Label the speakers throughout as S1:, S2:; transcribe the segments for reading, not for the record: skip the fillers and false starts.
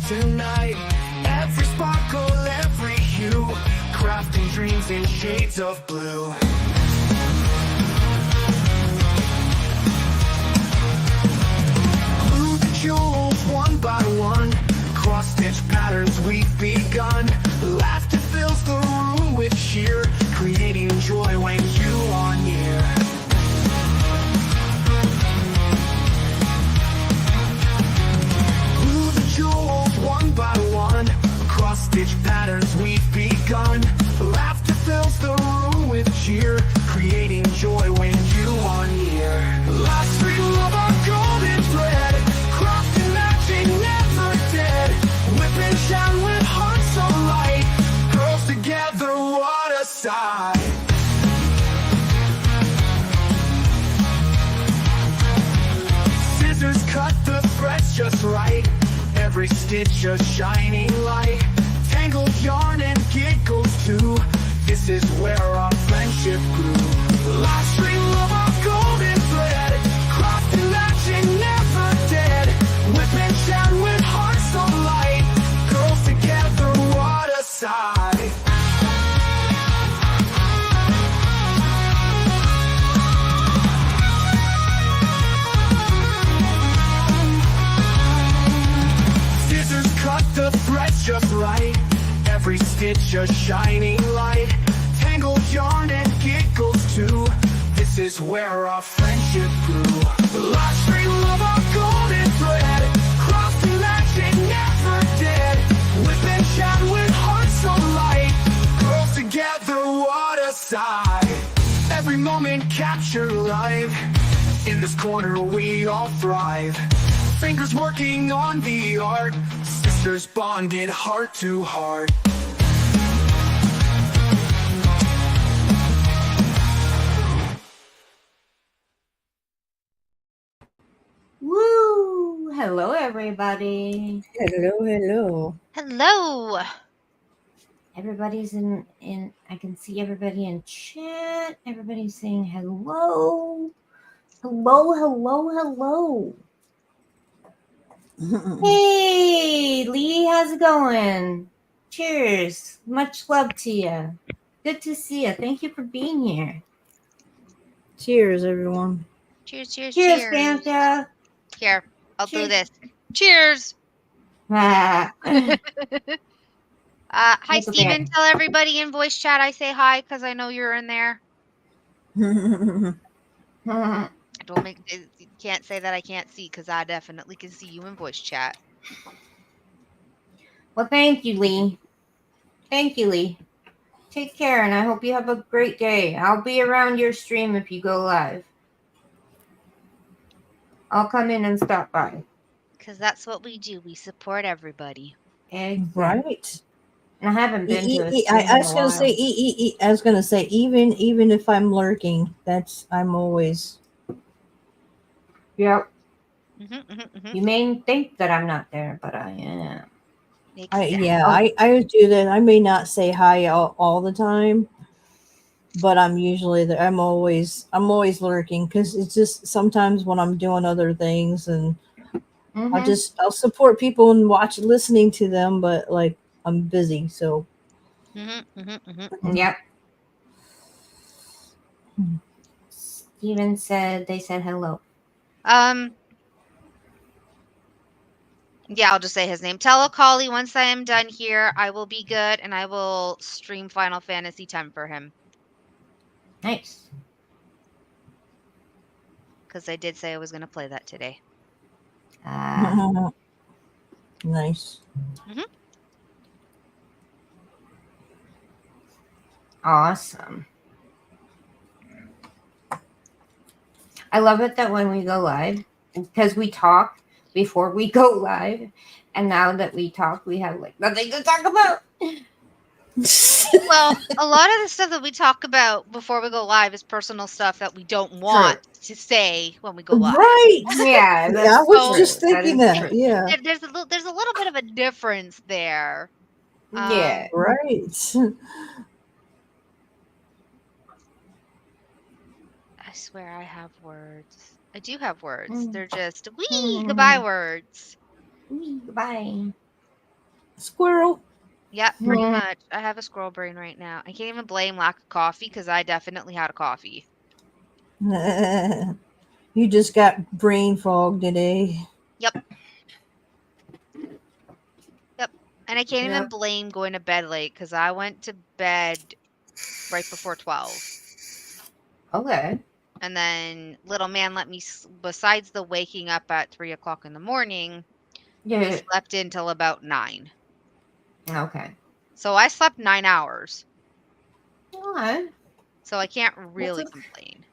S1: tonight. Every sparkle, every hue, crafting dreams in shades of blue. Blue the jewels one by one, cross-stitch patterns we've begun. Laughter fills the room with cheer, creating joy when you are near. Blue the jewels one by one, cross-stitch patterns we've begun. Laughter fills the room with cheer, creating joy when you are near. Last street love our golden thread, crafting matching never dead. Whip and shout with hearts alight, girls together, what a sight. Scissors cut the threads just right, every stitch a shining light. Tangled yarn and giggles too, this is where our friendship grew. Last string of our golden thread, crafting matching never dead. Whip and shout with hearts alight, girls together, what a sight. Scissors cut the threads just right, every stitch a shining light. Tangled yarn and giggles too, this is where our friendship grew. The last string of our golden thread, crafting matching never dead. Whip and shout with hearts alight, girls together, what a sight. Every moment captured live, in this corner we all thrive. Fingers working on the art, sisters bonded heart to heart.
S2: Woo! Hello, everybody.
S3: Hello.
S4: Hello.
S2: Everybody's in. I can see everybody in chat. Everybody's saying hello. Hello. Hey, Lee, how's it going? Cheers. Much love to you. Good to see you. Thank you for being here.
S3: Cheers, everyone.
S4: Cheers.
S2: Cheers, Fanta.
S4: Here, I'll do
S2: Cheers.
S4: this. Cheers.
S2: Ah.
S4: Hi,
S2: Take a
S4: Steven.
S2: bit.
S4: Tell everybody in voice chat I say hi because I know you're in there. Don't make you can't say that I can't see because I definitely can see you in voice chat.
S2: Well, thank you, Lee. Take care, and I hope you have a great day. I'll be around your stream if you go live. I'll come in and stop by.
S4: Because that's what we do. We support everybody.
S2: Exactly.
S3: Right.
S2: And I haven't been to a stream
S3: I
S2: in
S3: was
S2: a
S3: gonna
S2: while.
S3: say. I was gonna say even if I'm lurking, I'm always.
S2: Yep.
S4: Mm-hmm.
S2: You may think that I'm not there, but I am.
S4: Exactly.
S3: I do that. I may not say hi all the time, but I'm usually there. I'm always lurking because it's just sometimes when I'm doing other things and I'll support people and listening to them, but like I'm busy, so.
S2: Yep. Steven said they said hello.
S4: Yeah, I'll just say his name. Tell Akali once I am done here, I will be good and I will stream Final Fantasy X for him.
S2: Nice.
S4: Because I did say I was going to play that today.
S3: Nice.
S2: Awesome. I love it that when we go live, because we talk before we go live, and now that we talk, we have like nothing to talk about.
S4: Well, a lot of the stuff that we talk about before we go live is personal stuff that we don't want to say when we go live.
S3: Right.
S2: Yeah.
S3: I was just thinking that. Yeah.
S4: There's a little bit of a difference there.
S2: Yeah.
S3: Right.
S4: I swear I have words. I do have words. They're just goodbye words.
S2: Goodbye.
S3: Squirrel.
S4: Yeah, pretty
S2: Mhm.
S4: much. I have a squirrel brain right now. I can't even blame lack of coffee because I definitely had a coffee.
S3: You just got brain fog today.
S4: Yep. Yep. And I can't even
S2: Yep.
S4: blame going to bed late because I went to bed right before 12.
S2: Okay.
S4: And then little man let me, besides the waking up at 3 o'clock in the morning, we
S2: Yeah.
S4: slept until about 9.
S2: Okay.
S4: So I slept 9 hours.
S2: Alright.
S4: So I can't
S2: That's
S4: really
S2: a
S4: complain.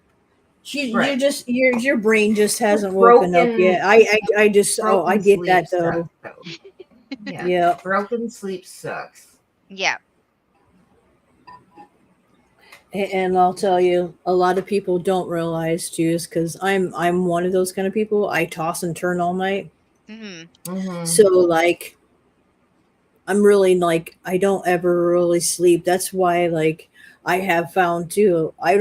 S3: You
S2: right.
S3: just your brain just hasn't woken up
S2: Broken
S3: yet. I just I
S2: broken
S3: get
S2: sleep
S3: that
S2: sucks
S3: though.
S2: though. Yeah.
S3: Yeah.
S2: Broken sleep sucks.
S4: Yeah.
S3: And I'll tell you, a lot of people don't realize too, is because I'm one of those kind of people. I toss and turn all night,
S4: Hmm.
S3: so like I'm really like I don't ever really sleep. That's why like I have found too. I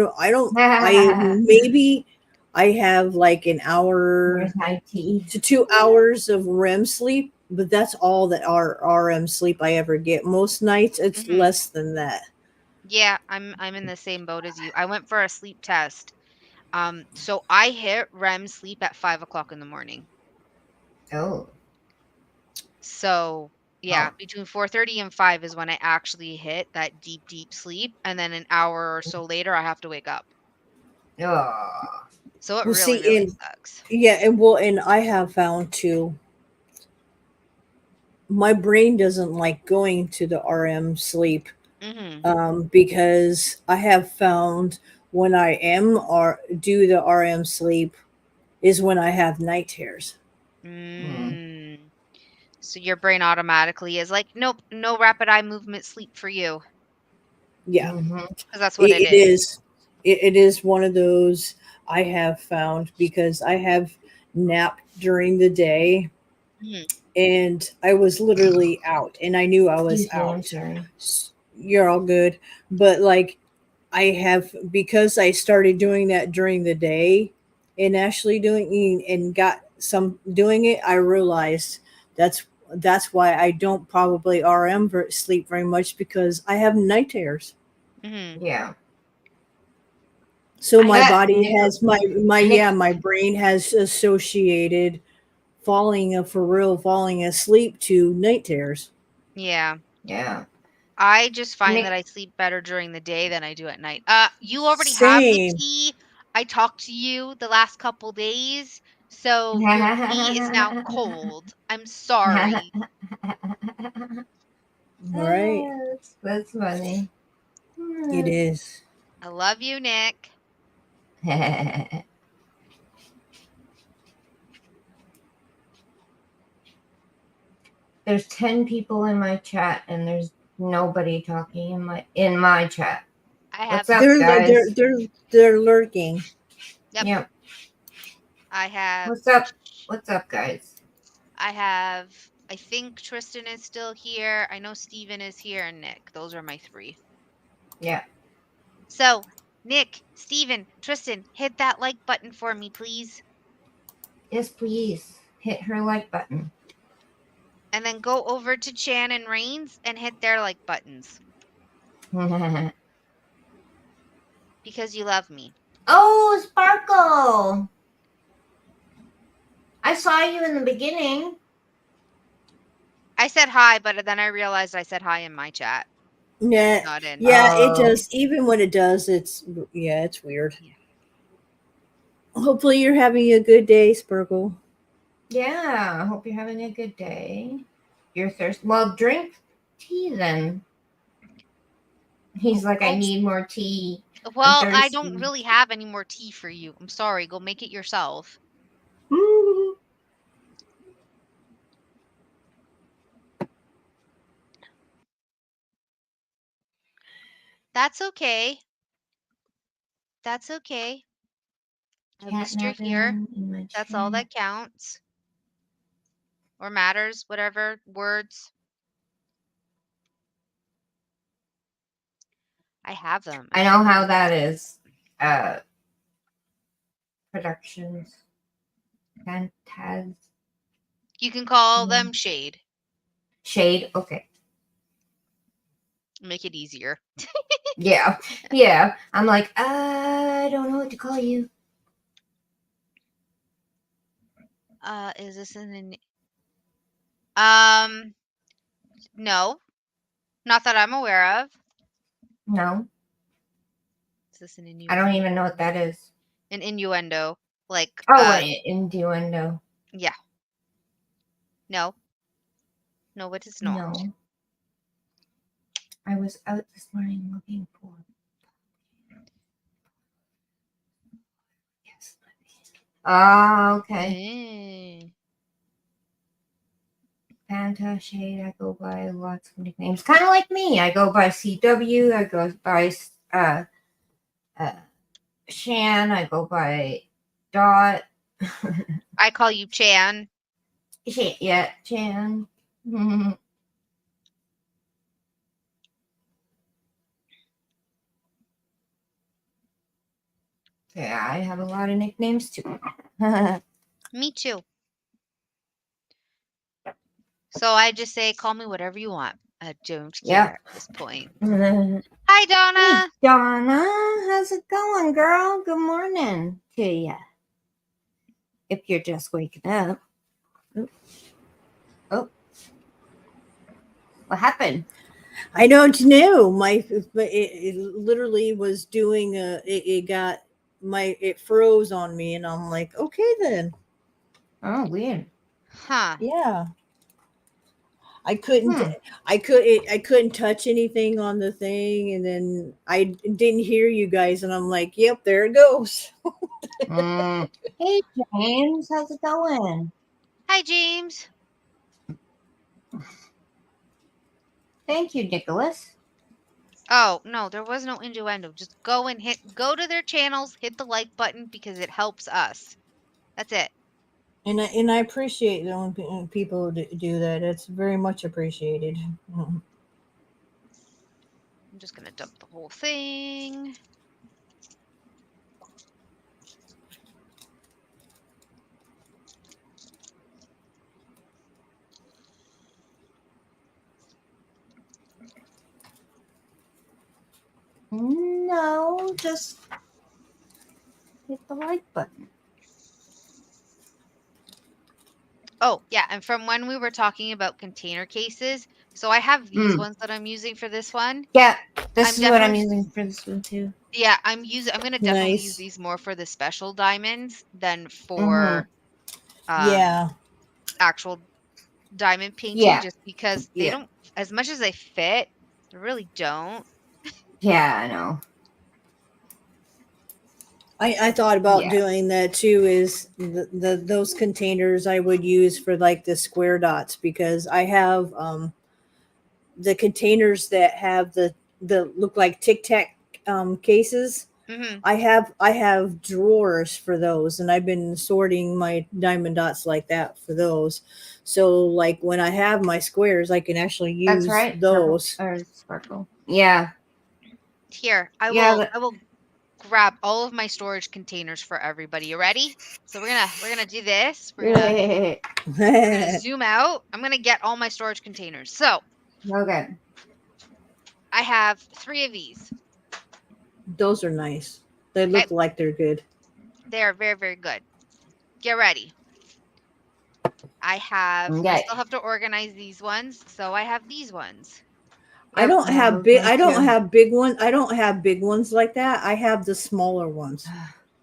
S3: maybe I have like an
S2: Where's
S3: hour
S2: my tea?
S3: to 2 hours of REM sleep, but that's all that RM sleep I ever get. Most nights it's
S4: Hmm.
S3: less than that.
S4: Yeah, I'm in the same boat as you. I went for a sleep test. So I hit REM sleep at 5 o'clock in the morning.
S2: Oh.
S4: So yeah,
S2: Oh.
S4: between 4:30 and 5 is when I actually hit that deep, deep sleep, and then an hour or so later I have to wake up.
S2: Oh.
S4: So it
S3: Well,
S4: really,
S3: see,
S4: really
S3: and
S4: sucks.
S3: yeah, and I have found too. My brain doesn't like going to the RM sleep
S4: Hmm.
S3: because I have found when I am or do the RM sleep is when I have night terrors.
S2: Mm.
S4: Mm. So your brain automatically is like, nope, no rapid eye movement sleep for you,
S3: Yeah,
S2: Mm-hmm.
S4: because that's what it
S3: it
S4: is.
S3: is. It is one of those I have found because I have napped during the day
S4: Mhm.
S3: and I was literally out and I knew I was
S2: Excuse me, I'm
S3: out.
S2: sorry.
S3: You're all good. But like I have because I started doing that during the day and actually doing and got some doing it, I realized that's why I don't probably sleep very much because I have night terrors.
S4: Mhm.
S2: Yeah.
S3: So
S4: I
S3: my
S2: That
S3: body
S2: Nick
S3: has my
S2: Nick
S3: yeah, my brain has associated falling asleep to night terrors.
S4: Yeah.
S2: yeah.
S4: I just find that
S2: Nick
S4: I sleep better during the day than I do at night. You already have the
S3: Same.
S4: tea. I talked to you the last couple days, so your tea is now cold. I'm sorry.
S3: All right.
S2: That's funny.
S3: It is.
S4: I love you, Nick.
S2: There's 10 people in my chat and there's nobody talking in my chat.
S4: I have
S2: What's up, guys?
S3: They're lurking.
S4: Yep.
S2: Yep.
S4: I have
S2: What's up? What's up, guys?
S4: I think Tristan is still here. I know Steven is here and Nick. Those are my 3.
S2: Yeah.
S4: So, Nick, Steven, Tristan, hit that like button for me, please.
S2: Yes, please. Hit her like button.
S4: And then go over to Chan and Reigns and hit their like buttons because you love me.
S2: Oh, Sparkle! I saw you in the beginning.
S4: I said hi, but then I realized I said hi in my chat,
S3: Yeah,
S4: not in.
S3: yeah, it
S2: Oh.
S3: does. Even when it does, it's weird.
S4: Yeah.
S3: Hopefully, you're having a good day, Sparkle.
S2: Yeah. I hope you're having a good day. You're thirsty. Well, drink tea then. He's like, I
S4: Oh,
S2: need more tea. I'm
S4: well, I don't
S2: thirsty.
S4: really have any more tea for you. I'm sorry. Go make it yourself. That's okay. That's okay. At least you're here.
S2: Catnapping in my
S4: That's all
S2: chat.
S4: that counts or matters, whatever words. I have them.
S2: I know how that is. Productions. Fantas.
S4: You can call them shade.
S2: Shade. Okay.
S4: Make it easier.
S2: Yeah. Yeah. I'm like, I don't know what to call you.
S4: Is this no, not that I'm aware of.
S2: No.
S4: Is this an
S2: I
S4: innuendo?
S2: don't even know what that is.
S4: An innuendo, like
S2: Oh, innuendo.
S4: yeah. No, no, it is not.
S2: No. I was out this morning looking for. Yes. Ah, okay. Fanta Shade. I go by lots of nicknames. Kind of like me. I go by CW. I go by Shan. I go by Dot.
S4: I call you Chan.
S2: Yeah, Chan. Yeah, I have a lot of nicknames too.
S4: Me too. So I just say, call me whatever you want. I don't care
S2: Yep.
S4: at this point.
S2: Hey,
S4: Hi, Donna.
S2: Donna, how's it going, girl? Good morning to you. If you're just waking up. Oh, what happened?
S3: I don't know. It literally was doing it froze on me, and I'm like, okay then.
S2: Oh, weird.
S4: Huh.
S3: Yeah. I couldn't touch anything on the thing, and then I didn't hear you guys, and I'm like, yep, there it goes.
S2: Hey, James, how's it going?
S4: Hi, James.
S2: Thank you, Nicholas.
S4: Oh, no, there was no innuendo. Just go to their channels, hit the like button because it helps us. That's it.
S3: And I appreciate when people do that. It's very much appreciated.
S4: I'm just going to dump the whole thing.
S2: No, just hit the like button.
S4: Oh, yeah, and from when we were talking about container cases, so I have these ones that I'm using for this one.
S2: Yeah, this
S4: I'm
S2: is what I'm
S4: definitely-
S2: using for this one too.
S4: Yeah, I'm gonna definitely use
S3: Nice.
S4: these more for the special diamonds than for
S3: Yeah.
S4: actual diamond painting,
S2: Yeah.
S4: just because they
S3: Yeah.
S4: don't, as much as they fit, they really don't.
S2: Yeah, I know.
S3: I thought about
S2: Yeah.
S3: doing that too. Is those containers I would use for like the square dots, because I have the containers that have the look like Tic Tac cases.
S4: Mm-hmm.
S3: I have drawers for those, and I've been sorting my diamond dots like that for those. So like when I have my squares, I can actually use
S2: That's right.
S3: those.
S2: Purple, or sparkle. Yeah.
S4: Here, I
S2: Yeah,
S4: will grab all of my storage containers for everybody. You ready? So we're gonna do this. We're gonna zoom out. I'm gonna get all my storage containers. So
S2: Okay.
S4: I have 3 of these.
S3: Those are nice. They look like they're good.
S4: They are very, very good. Get ready. I
S2: Okay.
S4: still have to organize these ones, so I have these ones.
S3: I don't have big. I don't have big ones. I don't have big ones like that. I have the smaller ones.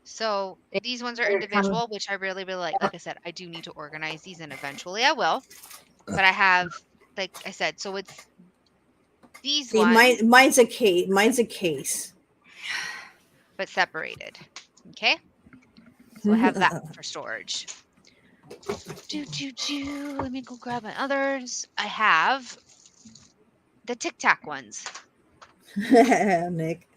S4: So these ones are individual, which I really, really like. Like I said, I do need to organize these, and eventually I will. But I have, like I said, so it's these
S3: See,
S4: ones,
S3: mine's a case. Mine's a case.
S4: but separated. Okay. So I have that for storage. Let me go grab my others. I have the Tic Tac ones.
S3: Nick.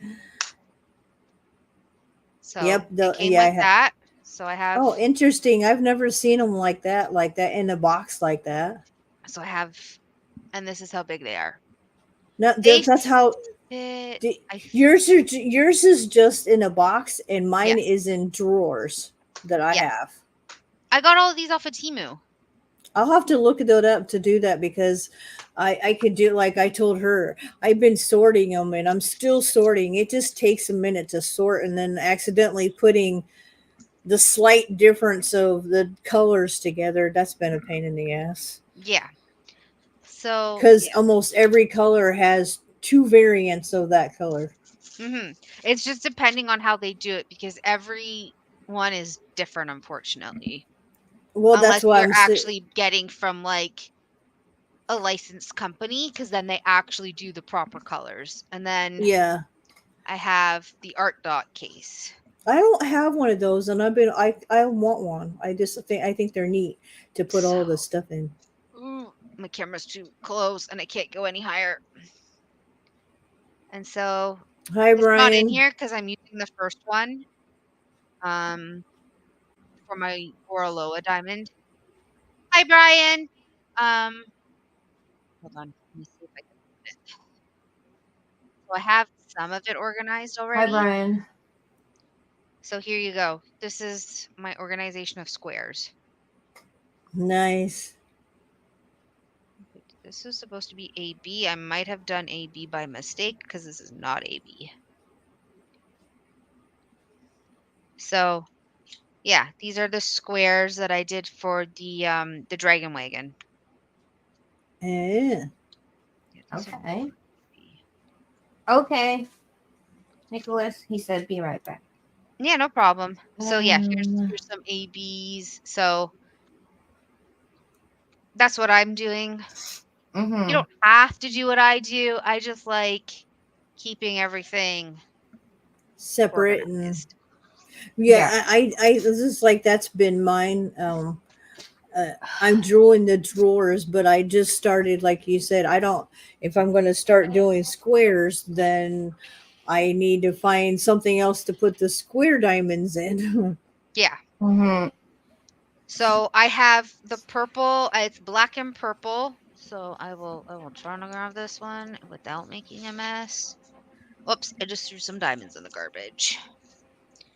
S4: So
S3: Yep.
S4: they came with that. So I have.
S3: Oh, interesting. I've never seen them like that in a box like that.
S4: So I have, and this is how big they are.
S3: No,
S4: They
S3: that's how.
S4: fit,
S3: Yours is just in a box, and mine is in drawers that I have.
S4: I got all of these off of Temu.
S3: I'll have to look that up to do that because I could do like I told her. I've been sorting them and I'm still sorting. It just takes a minute to sort and then accidentally putting the slight difference of the colors together. That's been a pain in the ass
S4: Yeah. So
S3: because
S4: yeah.
S3: almost every color has two variants of that color.
S4: It's just depending on how they do it because every one is different, unfortunately.
S3: Well, that's
S4: Unless
S3: why
S4: you're
S3: I'm saying.
S4: actually getting from like a licensed company, because then they actually do the proper colors. And then
S3: Yeah,
S4: I have the Art Dot case.
S3: I don't have one of those, and I want one. I think they're neat to put
S4: So,
S3: all this stuff in.
S4: ooh, my camera's too close and I can't go any higher. And so
S3: Hi,
S4: it's not in
S3: Brian.
S4: here because I'm using the first one um, for my Oraloa diamond. Hi, Brian. Um, hold on. Let me see if I can find it. So I have some of it organized
S2: Hi,
S4: already.
S2: Brian.
S4: So here you go. This is my organization of squares.
S3: Nice.
S4: This is supposed to be AB. I might have done AB by mistake because this is not AB. So yeah, these are the squares that I did for the Dragon Wagon.
S3: Yeah.
S4: Yeah, these are
S2: Okay.
S4: AB.
S2: Okay. Nicholas, he said, be right back.
S4: Yeah, no problem. So yeah,
S2: Um,
S4: here's some ABs. So that's what I'm doing. You
S2: mm-hmm.
S4: don't have to do what I do. I just like keeping everything
S3: Separate and
S4: organized.
S3: yeah,
S2: Yeah.
S3: this is like that's been mine. I'm drawing the drawers, but I just started, like you said. I don't. If I'm going to start doing squares, then I need to find something else to put the square diamonds in.
S4: Yeah.
S2: Mm-hmm.
S4: So I have the purple. It's black and purple. So I will try to grab this one without making a mess. Whoops! I just threw some diamonds in the garbage.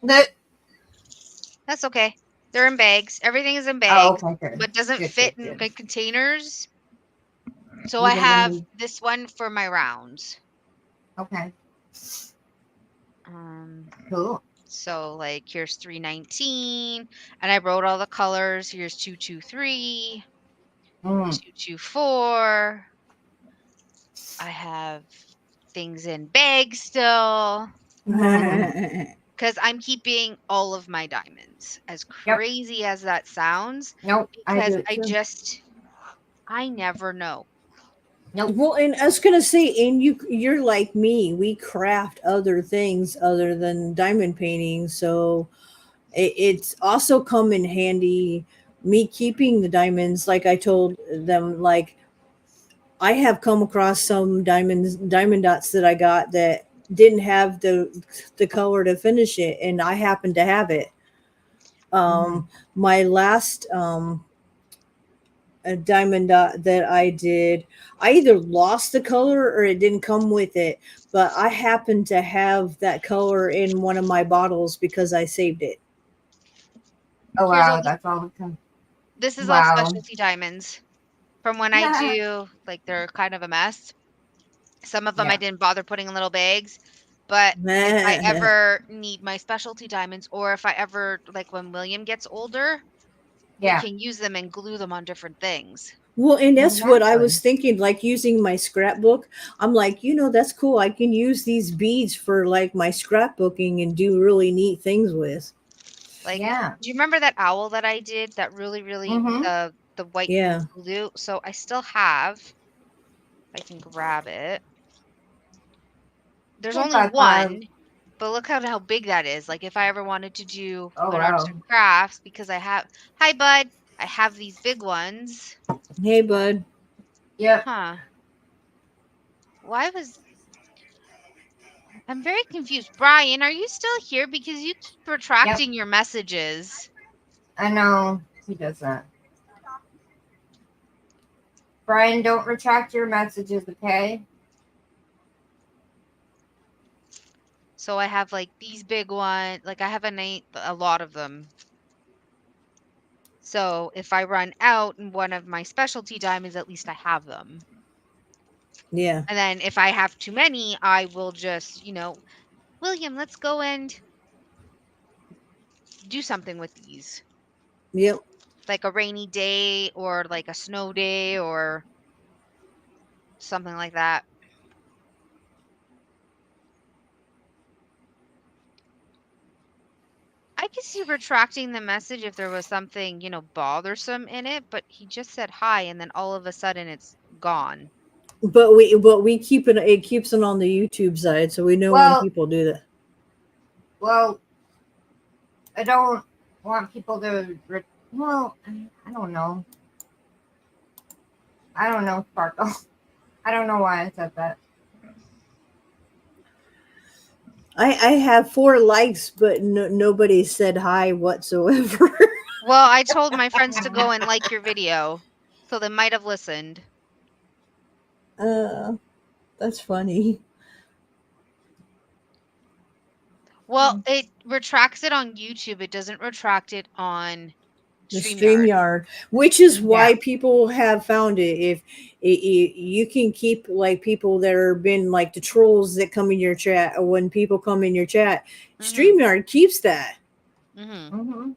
S2: The
S4: That's okay. They're in bags. Everything is in
S2: oh,
S4: bags,
S2: okay, good.
S4: but doesn't
S2: Good,
S4: fit
S2: good,
S4: in
S2: good.
S4: my containers. So I
S2: Even when
S4: have
S2: you
S4: this one for my rounds.
S2: okay.
S4: Um,
S2: Cool.
S4: so like here's 319, and I wrote all the colors. Here's 223,
S2: Mm.
S4: 224. I have things in bags still
S2: Mm-hmm.
S4: because I'm keeping all of my diamonds. As
S2: Yep.
S4: crazy as that sounds,
S2: Nope. I
S4: because
S2: do it too.
S4: I never know.
S2: Nope.
S3: Well, and I was gonna say, and you're like me. We craft other things other than diamond painting, so it's also come in handy. Me keeping the diamonds, like I told them, like I have come across some diamond dots that I got that didn't have the color to finish it, and I happen to have it.
S2: Mm-hmm.
S3: My last a diamond dot that I did, I either lost the color or it didn't come with it, but I happen to have that color in one of my bottles because I saved it.
S2: Oh
S4: Here's all
S2: wow,
S4: the
S2: that's all the time.
S4: This is all
S2: Wow.
S4: specialty diamonds from when I do like they're kind of a mess. Some of them I
S2: Yeah.
S4: didn't bother putting in little bags, but if I ever need my specialty diamonds or if I ever like when William gets older, we
S2: Yeah.
S4: can use them and glue them on different things.
S3: Well, and that's what I
S2: Exactly.
S3: was thinking, like using my scrapbook. I'm like, that's cool. I can use these beads for like my scrapbooking and do really neat things with.
S4: Like,
S2: Yeah.
S4: do you remember that owl that I did that really
S2: Mm-hmm.
S4: the white
S3: Yeah.
S4: glue? So I still have, if I can grab it. There's
S2: Hey,
S4: only
S2: Five Five.
S4: one, but look at how big that is. Like if I ever wanted to do
S2: Oh
S4: an arts
S2: wow.
S4: and crafts because I have Hi bud, I have these big ones.
S3: Hey, bud.
S2: Yep.
S4: Huh. Why was I'm very confused. Brian, are you still here? Because you keep
S2: Yep.
S4: retracting your messages.
S2: I know he does that. Brian, don't retract your messages, okay?
S4: So I have like these big ones. Like I have a lot of them. So if I run out in one of my specialty diamonds, at least I have them.
S3: Yeah.
S4: And then if I have too many, I will just, William, let's go and do something with these.
S3: Yep.
S4: Like a rainy day or like a snow day or something like that. I could see retracting the message if there was something, bothersome in it, but he just said hi and then all of a sudden it's gone.
S3: But we keep it. It keeps it on the YouTube side, so we know when
S2: Well,
S3: people do that.
S2: well, I don't want people to. Well, I don't know. I don't know, Sparkle. I don't know why I said that.
S3: I have 4 likes, but nobody said hi whatsoever.
S4: Well, I told my friends to go and like your video, so they might have listened.
S3: That's funny.
S4: Well, it retracts it on YouTube. It doesn't retract it on
S3: The
S4: StreamYard.
S3: StreamYard, which is why
S2: Yeah.
S3: people have found it. If you can keep like people that are been like the trolls that come in your chat, or when people come in your chat, StreamYard keeps that.
S2: Mm-hmm.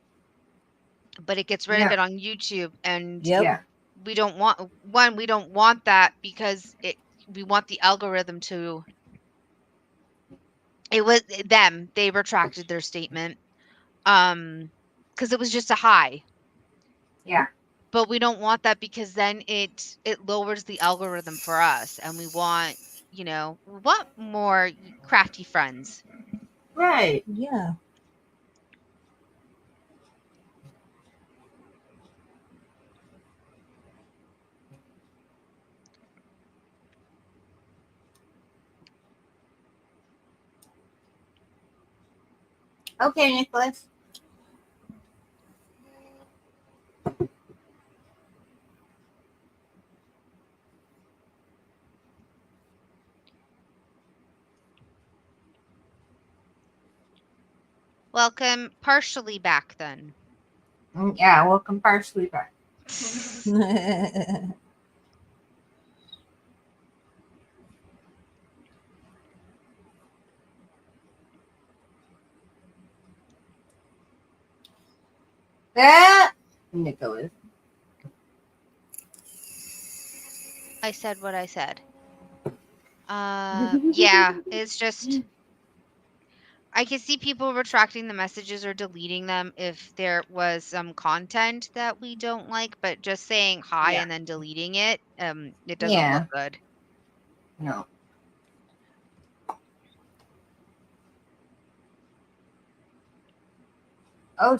S4: But it gets rid of it on YouTube, and
S3: Yep.
S2: Yeah.
S4: we don't want that because we want the algorithm to. It was them. They retracted their statement, because it was just a hi.
S2: Yeah.
S4: But we don't want that because then it lowers the algorithm for us, and we want more crafty friends.
S2: Right.
S3: Yeah.
S2: Okay, Nicholas.
S4: Welcome partially back then.
S2: Yeah, welcome partially back. That Nicholas.
S4: I said what I said. Yeah, it's just I can see people retracting the messages or deleting them if there was some content that we don't like, but just saying hi
S2: Yeah.
S4: and then deleting it, it doesn't
S2: Yeah.
S4: look good.
S2: No. Oh,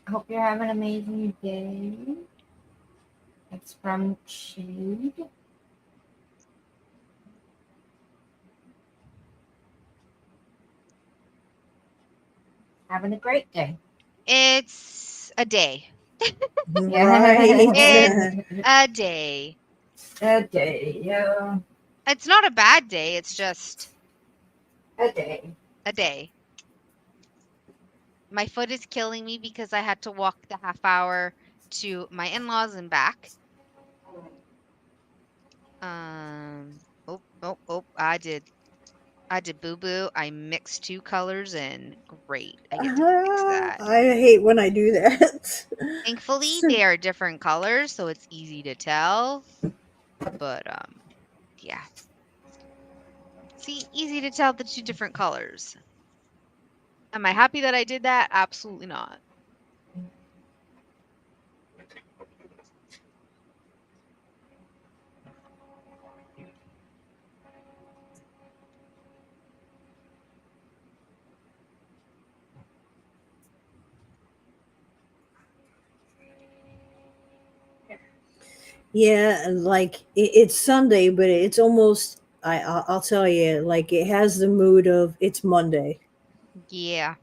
S2: I hope you're having an amazing day. It's from Jude. Having a great day.
S4: It's a day.
S3: Right.
S4: A day.
S2: A day, yeah.
S4: It's not a bad day, it's just
S2: A day.
S4: a day. My foot is killing me because I had to walk the half hour to my in-laws and back. Oh, I did boo-boo. I mixed 2 colors in. Great. I get to fix that.
S3: I hate when I do that.
S4: Thankfully, they are different colors, so it's easy to tell. But, yeah. See, easy to tell the 2 different colors. Am I happy that I did that? Absolutely not.
S3: Yeah, like it's Sunday, but it's almost. I'll tell you, like it has the mood of it's Monday.
S4: Yeah.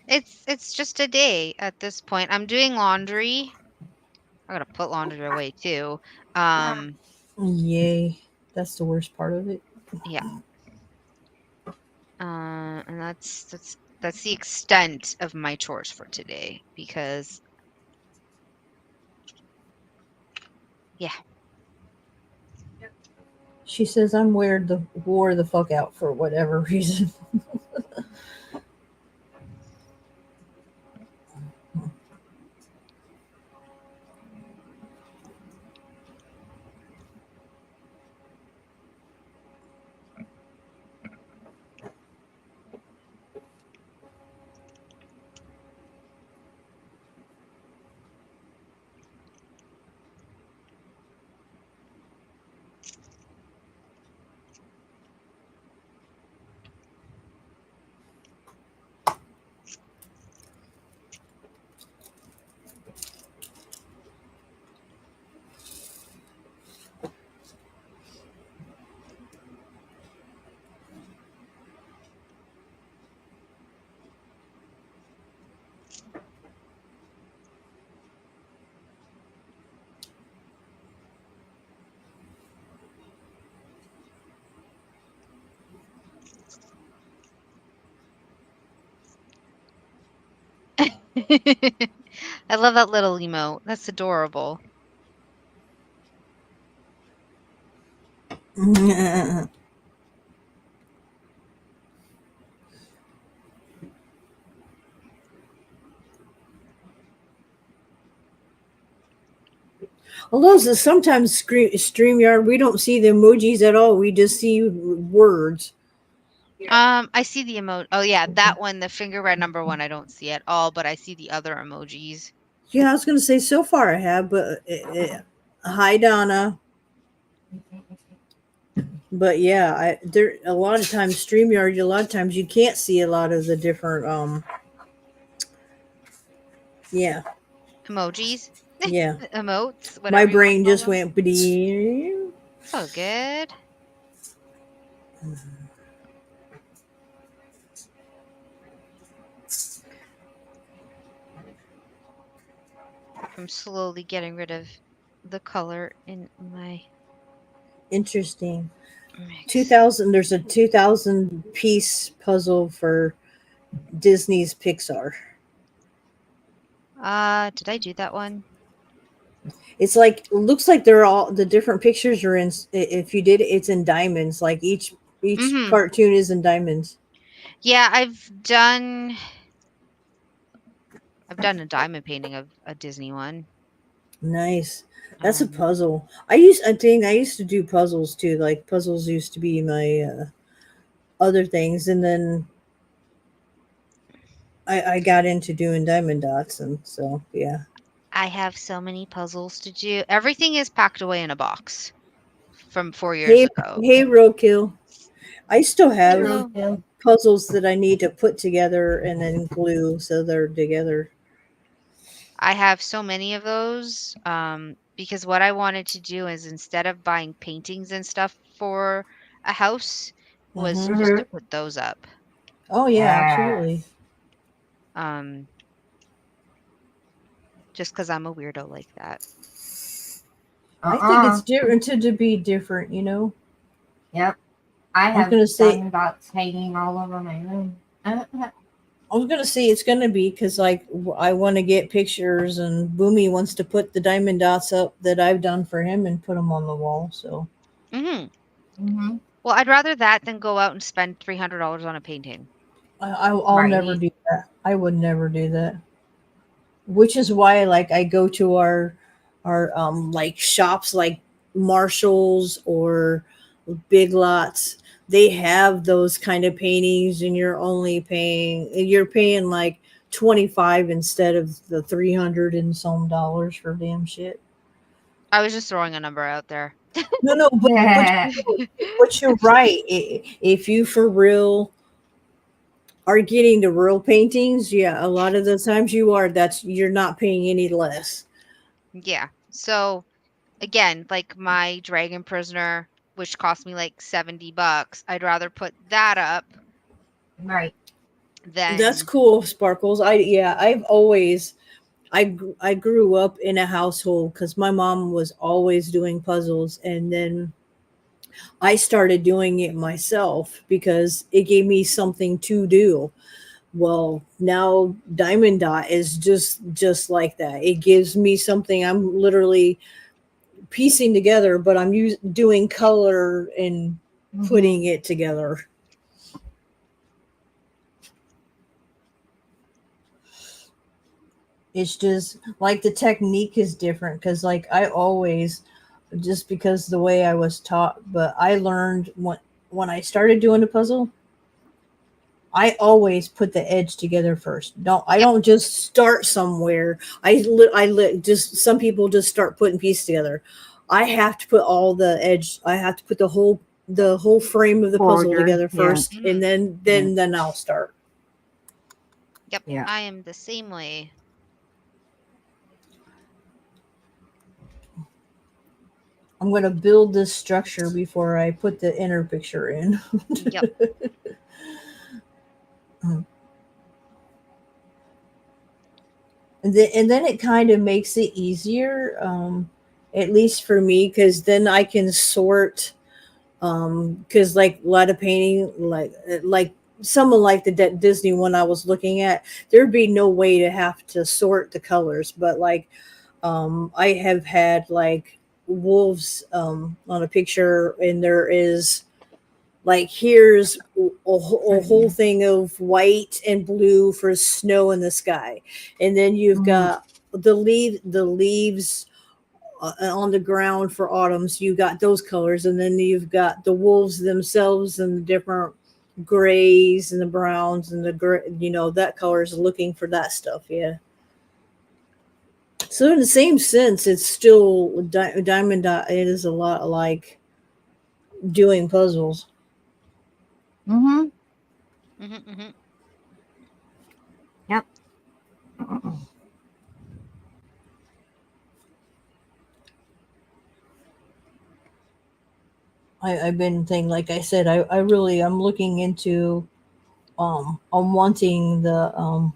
S4: It's just a day at this point. I'm doing laundry. I gotta put laundry away too.
S3: Yay. That's the worst part of it.
S4: Yeah. And that's the extent of my chores for today because yeah.
S3: She says I'm wore the fuck out for whatever reason.
S4: I love that little emote. That's adorable.
S3: Although sometimes StreamYard, we don't see the emojis at all. We just see words.
S4: I see the emote. Oh yeah, that one, the finger red number one, I don't see at all, but I see the other emojis.
S3: Yeah, I was going to say so far I have, but hi Donna. But yeah, there a lot of times StreamYard. A lot of times you can't see a lot of the different. Yeah,
S4: Emojis,
S3: yeah.
S4: emotes,
S3: My
S4: whatever you wanna
S3: brain
S4: call
S3: just
S4: them.
S3: went. Ba-dee.
S4: Oh, good. I'm slowly getting rid of the color in my
S3: Interesting.
S4: mix.
S3: 2000. There's a 2000 piece puzzle for Disney's Pixar.
S4: Did I do that one?
S3: It's like looks like they're all the different pictures are in. If you did, it's in diamonds. Like each
S4: Mhm.
S3: cartoon is in diamonds.
S4: Yeah, I've done a diamond painting of a Disney one.
S3: Nice. That's a
S4: Um,
S3: puzzle. I think I used to do puzzles too. Like puzzles used to be my other things, and then I got into doing diamond dots, and so yeah.
S4: I have so many puzzles to do. Everything is packed away in a box from 4 years
S3: Hey,
S4: ago.
S3: hey, Roadkill. I still have
S4: Hello.
S3: puzzles that I need to put together and then glue so they're together.
S4: I have so many of those because what I wanted to do is instead of buying paintings and stuff for a house was
S3: Hmm.
S4: just to put those up.
S3: Oh yeah, absolutely.
S4: Um, just because I'm a weirdo like that.
S3: I think it's different to be different, you know.
S2: Yep. I
S3: I'm
S2: have
S3: gonna say
S2: diamond dots hanging all over my room.
S3: I was gonna say it's gonna be because like I want to get pictures, and Boomy wants to put the diamond dots up that I've done for him and put them on the wall. So
S4: Hmm.
S2: Mm-hmm.
S4: Well, I'd rather that than go out and spend $300 on a painting.
S3: I'll never
S2: Right.
S3: do that. I would never do that. Which is why like I go to our like shops like Marshalls or Big Lots. They have those kind of paintings, and you're paying like 25 instead of the 300 and some dollars for damn shit.
S4: I was just throwing a number out there.
S3: No, but you're right. If you for real are getting the real paintings, yeah, a lot of the times you are. You're not paying any less.
S4: Yeah. So again, like my Dragon Prisoner, which cost me like $70, I'd rather put that up
S2: Right.
S3: That's
S4: than
S3: cool, Sparkles. I've always I grew up in a household because my mom was always doing puzzles, and then I started doing it myself because it gave me something to do. Well, now Diamond Dot is just like that. It gives me something I'm literally piecing together, but I'm doing color and putting it together. It's just like the technique is different because like I always, just because the way I was taught, but I learned when I started doing the puzzle, I always put the edge together first. I don't just start somewhere. Just some people just start putting pieces together. I have to put all the edge. I have to put the whole frame of the puzzle
S2: Border,
S3: together
S2: yeah.
S3: first, and then I'll start.
S4: Yep.
S2: Yeah.
S4: I am the same way.
S3: I'm going to build this structure before I put the inner picture in.
S4: Yep.
S3: And then it kind of makes it easier, at least for me, because then I can sort. Because like a lot of painting, like someone like the Disney one I was looking at, there'd be no way to have to sort the colors. But like, I have had like wolves on a picture, and there is like here's a whole thing of white and blue for snow in the sky, and then you've got the leaves on the ground for autumn, so you got those colors, and then you've got the wolves themselves and the different grays and the browns and the gray, that color is looking for that stuff. Yeah. So in the same sense, it's still Diamond Dot. It is a lot like doing puzzles.
S2: Mm-hmm. Yep.
S3: I've been thinking, like I said, I'm looking into I'm wanting the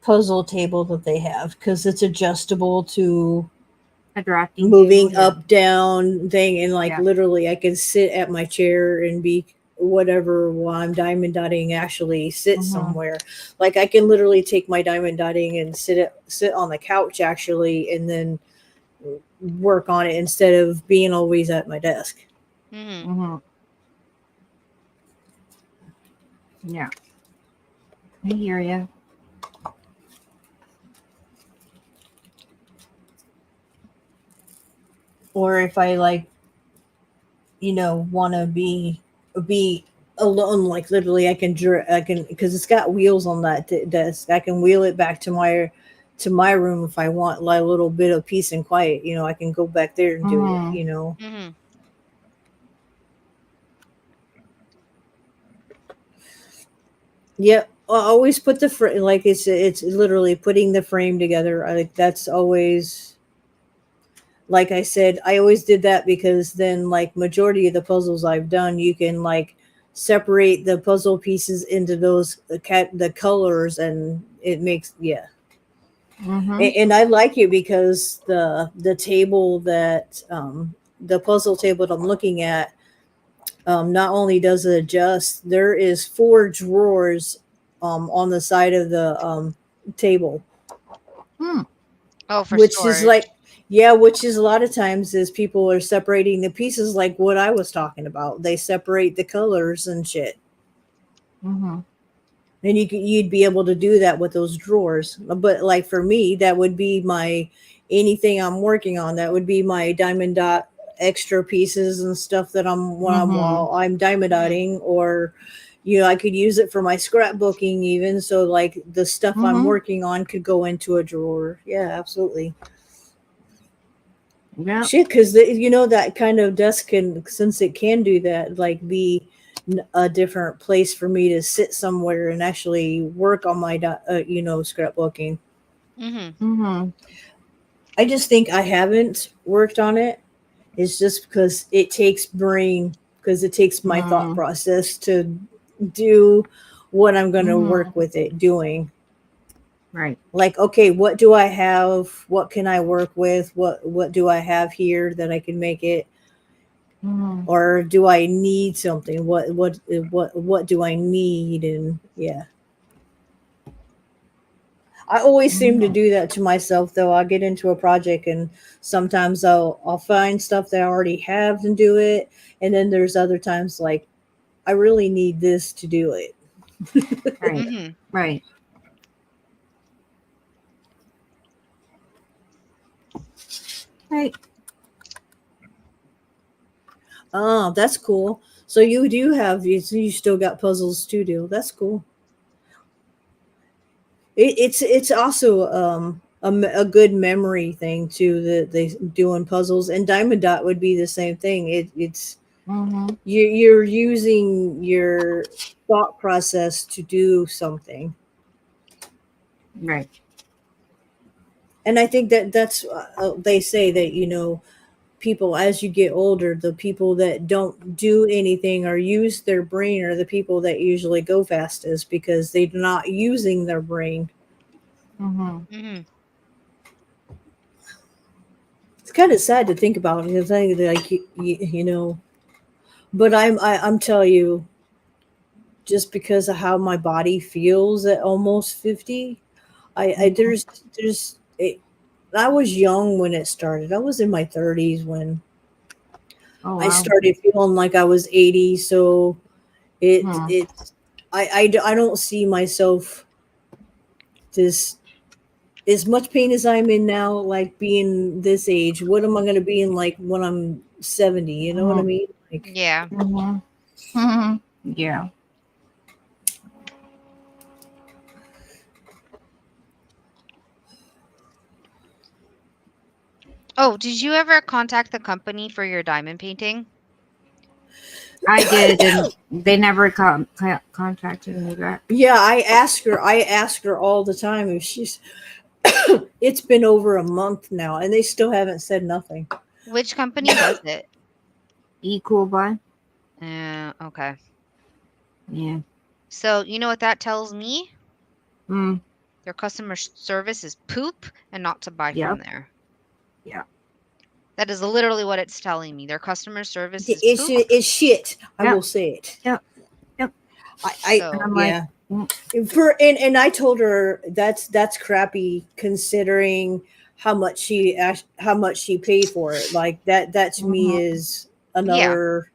S3: puzzle table that they have because it's adjustable to
S2: A drafting
S3: moving
S2: table, yeah.
S3: up down thing, and like
S2: Yeah.
S3: literally I can sit at my chair and be whatever while I'm diamond dotting, actually sit somewhere. Like I can literally take my diamond dotting and sit on the couch actually, and then work on it instead of being always at my desk.
S2: Yeah. I hear you.
S3: Or if I like, want to be alone, like literally I can because it's got wheels on that desk. I can wheel it back to my room if I want like a little bit of peace and quiet. I can go back there and do it. Yep. I always put the like it's literally putting the frame together. That's always, like I said, I always did that because then like majority of the puzzles I've done, you can like separate the puzzle pieces into those the colors, and it makes and I like it because the table that the puzzle table that I'm looking at, not only does it adjust, there is 4 drawers on the side of the table.
S4: Oh, for
S3: which
S4: storage.
S3: is like, which is a lot of times is people are separating the pieces, like what I was talking about. They separate the colors and shit. And you'd be able to do that with those drawers. But like for me, that would be my anything I'm working on. That would be my diamond dot extra pieces and stuff that while I'm diamond dotting, or I could use it for my scrapbooking even. So like the stuff I'm working on could go into a drawer. Yeah, absolutely.
S2: Yeah.
S3: Shit, because that kind of desk can, since it can do that, like be a different place for me to sit somewhere and actually work on my scrapbooking. I just think I haven't worked on it. It's just because it takes my thought process to do what I'm going to work with it doing.
S2: Right.
S3: Like, okay, what do I have? What can I work with? What do I have here that I can make it?
S2: Mhm.
S3: Or do I need something? What do I need? And yeah, I always seem to do that to myself though. I'll get into a project and sometimes I'll find stuff that I already have and do it. And then there's other times like I really need this to do it.
S2: Right.
S4: Mm-hmm.
S2: Right. Right.
S3: Oh, that's cool. So you do have you still got puzzles to do. That's cool. It's also a good memory thing too that they doing puzzles and Diamond Dot would be the same thing. It's
S2: Mm-hmm.
S3: you're using your thought process to do something,
S2: Right.
S3: and I think that that's they say that people as you get older, the people that don't do anything or use their brain are the people that usually go fastest because they're not using their brain.
S2: Mm-hmm.
S4: Mm-hmm.
S3: It's kind of sad to think about because I think that, like but I'm telling you, just because of how my body feels at almost 50, I there's it, I was young when it started. I was in my 30s when
S2: Oh
S3: I
S2: wow.
S3: started feeling like I was 80. So it
S2: Hmm.
S3: it I don't see myself this as much pain as I'm in now, like being this age. What am I going to be in like when I'm 70? You know what I
S2: Mm-hmm.
S3: mean? Like,
S4: Yeah.
S2: Mm-hmm. Mm-hmm. Yeah.
S4: Oh, did you ever contact the company for your diamond painting?
S2: I did, and they never contacted me back.
S3: yeah, I ask her all the time if she's, it's been over a month now and they still haven't said nothing.
S4: Which company was it?
S2: Cool by.
S4: Okay.
S2: Yeah.
S4: So you know what that tells me?
S2: Mm.
S4: Their customer service is poop and not to buy from
S2: Yep.
S4: there.
S2: Yeah.
S4: That is literally what it's telling me. Their customer service is
S3: It's
S4: poop.
S3: it's shit. I
S2: Yep.
S3: will say it.
S2: Yep. Yep. And
S4: So
S2: I'm like,
S3: Yeah.
S2: mm,
S3: For and I told her that's crappy considering how much she paid for it. Like that to me
S2: mhm.
S3: is
S4: yeah.
S3: another.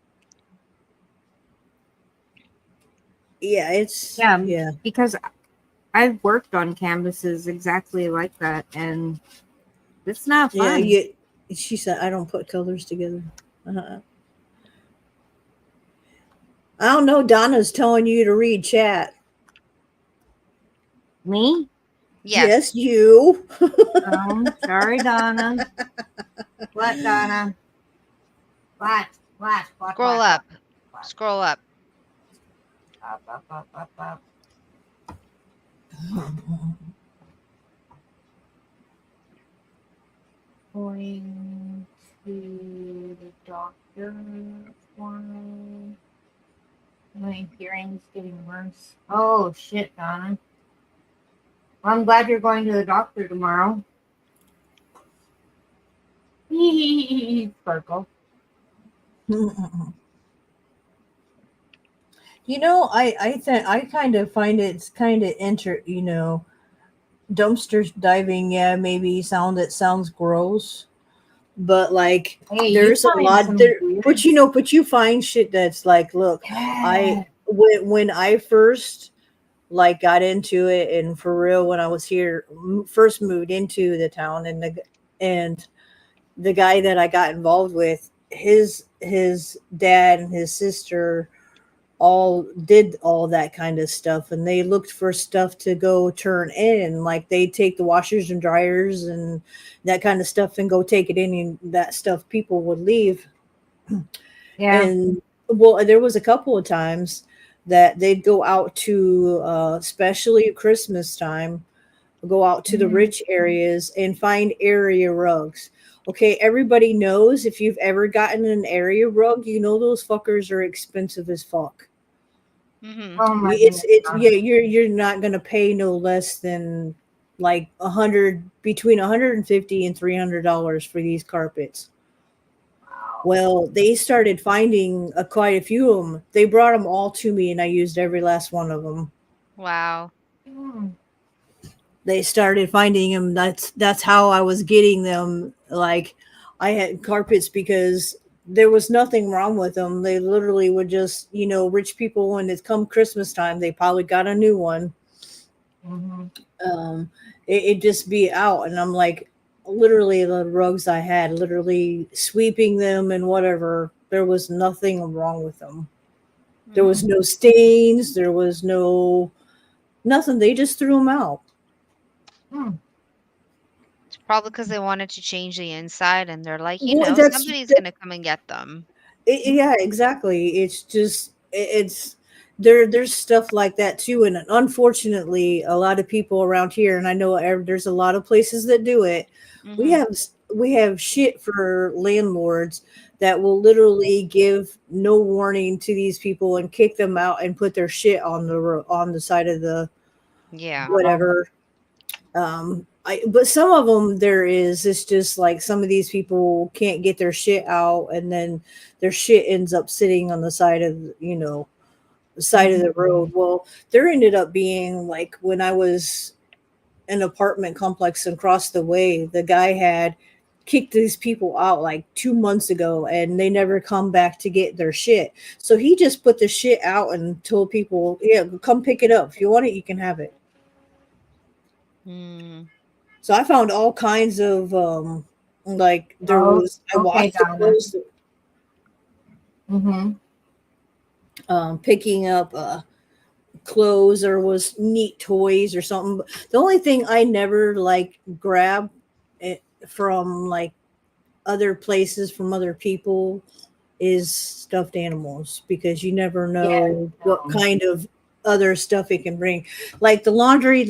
S3: Yeah, it's
S2: Yeah,
S3: yeah.
S2: because I've worked on canvases exactly like that, and it's not
S3: Yeah,
S2: fun.
S3: she said I don't put colors together. Uh-huh. I don't know. Donna's telling you to read chat.
S2: Me?
S3: Yes,
S4: Yes.
S3: you.
S2: Sorry, Donna. What, Donna? What? What? What?
S4: Scroll
S2: What?
S4: up.
S2: What?
S4: Scroll up.
S2: Up, up, up, up, up. Going to the doctor for my hearing's getting worse. Oh shit, Donna. Well, I'm glad you're going to the doctor tomorrow. Sparkle.
S3: I think I kind of find it's kind of dumpster diving. Yeah, maybe it sounds gross, but like
S2: Hey, you
S3: there's a
S2: find
S3: lot
S2: some
S3: there.
S2: weird.
S3: But you find shit that's like, look, I
S2: Yeah.
S3: when I first like got into it and for real when I was here first moved into the town and the guy that I got involved with his dad and his sister all did all that kind of stuff and they looked for stuff to go turn in like they take the washers and dryers and that kind of stuff and go take it in and that stuff people would leave
S2: Yeah.
S3: and well there was a couple of times that they'd go out to especially Christmas time go out to the
S2: Mhm.
S3: rich areas and find area rugs. Okay, everybody knows if you've ever gotten an area rug, you know those fuckers are expensive as fuck.
S4: Mm-hmm.
S2: Oh my
S3: It's
S2: goodness,
S3: it's
S2: Donna.
S3: yeah, you're not gonna pay no less than like between 150 and $300 for these carpets. Well, they started finding quite a few of them. They brought them all to me, and I used every last one of them.
S4: Wow.
S2: Mm.
S3: They started finding them. That's how I was getting them. Like, I had carpets because there was nothing wrong with them. They literally would just, rich people, when it's come Christmas time, they probably got a new one.
S2: Mhm.
S3: It just be out, and I'm like, literally the rugs I had, literally sweeping them and whatever, there was nothing wrong with them. There was no stains, there was no nothing. They just threw them out.
S2: Mm.
S4: It's probably because they wanted to change the inside, and they're like,
S3: Well,
S4: somebody's gonna come and get them.
S3: yeah, exactly. It's just it's there's stuff like that too, and unfortunately a lot of people around here, and I know there's a lot of places that do it. we
S4: Hmm.
S3: have we have shit for landlords that will literally give no warning to these people and kick them out and put their shit on on the side of the
S4: Yeah.
S3: whatever. But some of them it's just like some of these people can't get their shit out, and then their shit ends up sitting on the side of the side of the road. Well, there ended up being, like, when I was an apartment complex across the way, the guy had kicked these people out like 2 months ago, and they never come back to get their shit. So he just put the shit out and told people, yeah, come pick it up. If you want it, you can have it.
S4: Mm.
S3: So I found all kinds of like there
S2: Oh,
S3: was I
S2: okay,
S3: watched the
S2: Donna.
S3: clothes,
S2: Mm-hmm.
S3: picking up clothes, or was neat toys or something. The only thing I never like grab it from, like, other places, from other people, is stuffed animals, because you never know what
S2: no.
S3: kind of other stuff it can bring. Like the laundry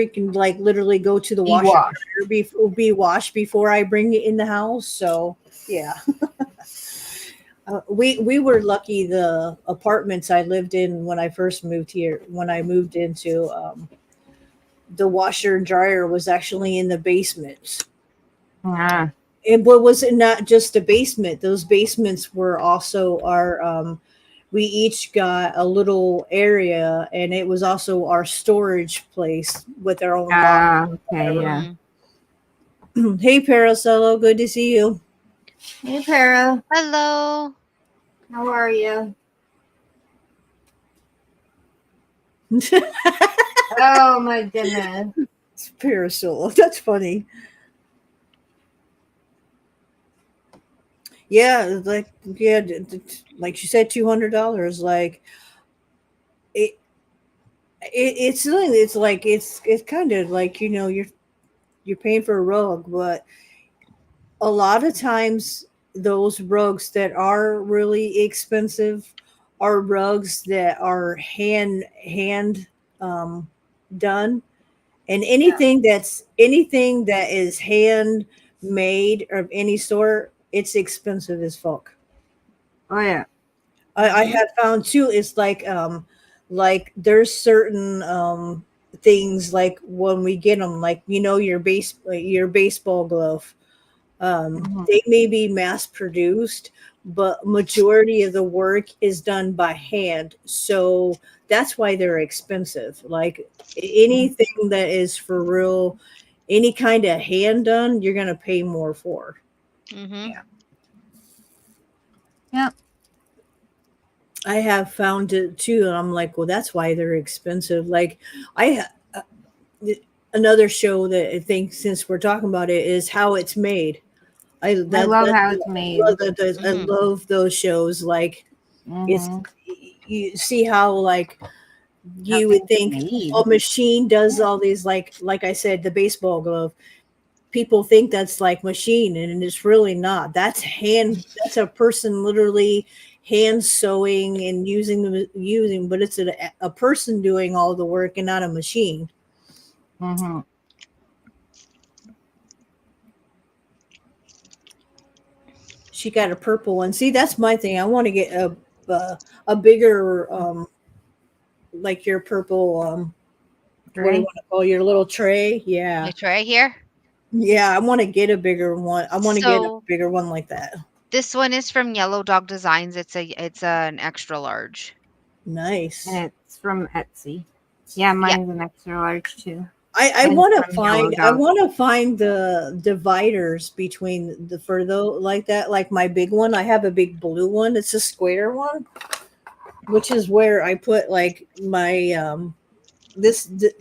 S3: can, like, literally go to the
S2: Be
S3: washer
S2: washed.
S3: dryer, be washed before I bring it in the house. So yeah. We were lucky. The apartments I lived in when I first moved here, when I moved into, the washer and dryer was actually in the basement.
S2: Ah.
S3: And what was it? Not just a basement. Those basements were also our. We each got a little area, and it was also our storage place with our own locker.
S2: Ah, okay, yeah.
S4: Mm.
S3: Hey, Paracello, good to see you.
S2: Hey, Para.
S4: Hello.
S2: How are you? Oh, my goodness.
S3: Paracello, that's funny. Yeah, like you said, $200. Like it, it's like it's kind of like, you're paying for a rug, but a lot of times those rugs that are really expensive are rugs that are hand done, and anything that is handmade of any sort, it's expensive as fuck.
S2: Oh, yeah.
S3: I
S4: Hmm.
S3: have found too, it's like there's certain things, like when we get them, like, your baseball glove,
S2: Mhm.
S3: they may be mass produced, but majority of the work is done by hand, so that's why they're expensive. Like, anything that is for real, any kind of hand done, you're gonna pay more for.
S4: Hmm.
S2: Yeah. Yep.
S3: I have found it too, and I'm like, well, that's why they're expensive. Like, I another show that I think, since we're talking about it, is How It's Made.
S2: I love
S3: That
S2: how it's made.
S3: I
S4: Hmm.
S3: love those shows. Like, it's
S2: Mm-hmm.
S3: you see how, like,
S2: How
S3: you would
S2: things
S3: think
S2: made.
S3: a machine does all these, like I said, the baseball glove. People think that's like machine, and it's really not. That's a person literally hand sewing and using, but it's a person doing all the work and not a machine.
S2: Mm-hmm.
S3: She got a purple one. See, that's my thing. I want to get a bigger, like your purple what do you
S2: Tray?
S3: want to call your little tray? Yeah.
S4: My tray here.
S3: Yeah, I want to get a bigger one. I want to get a
S4: So
S3: bigger one like that.
S4: this one is from Yellow Dog Designs. It's an extra large.
S3: Nice.
S2: And it's from Etsy. Yeah,
S4: Yeah.
S2: mine's an extra large too.
S3: I
S2: And
S3: want to
S2: from Yellow
S3: find I
S2: Dog.
S3: want to find the dividers between the for those like that, like my big one. I have a big blue one. It's a square one, which is where I put like my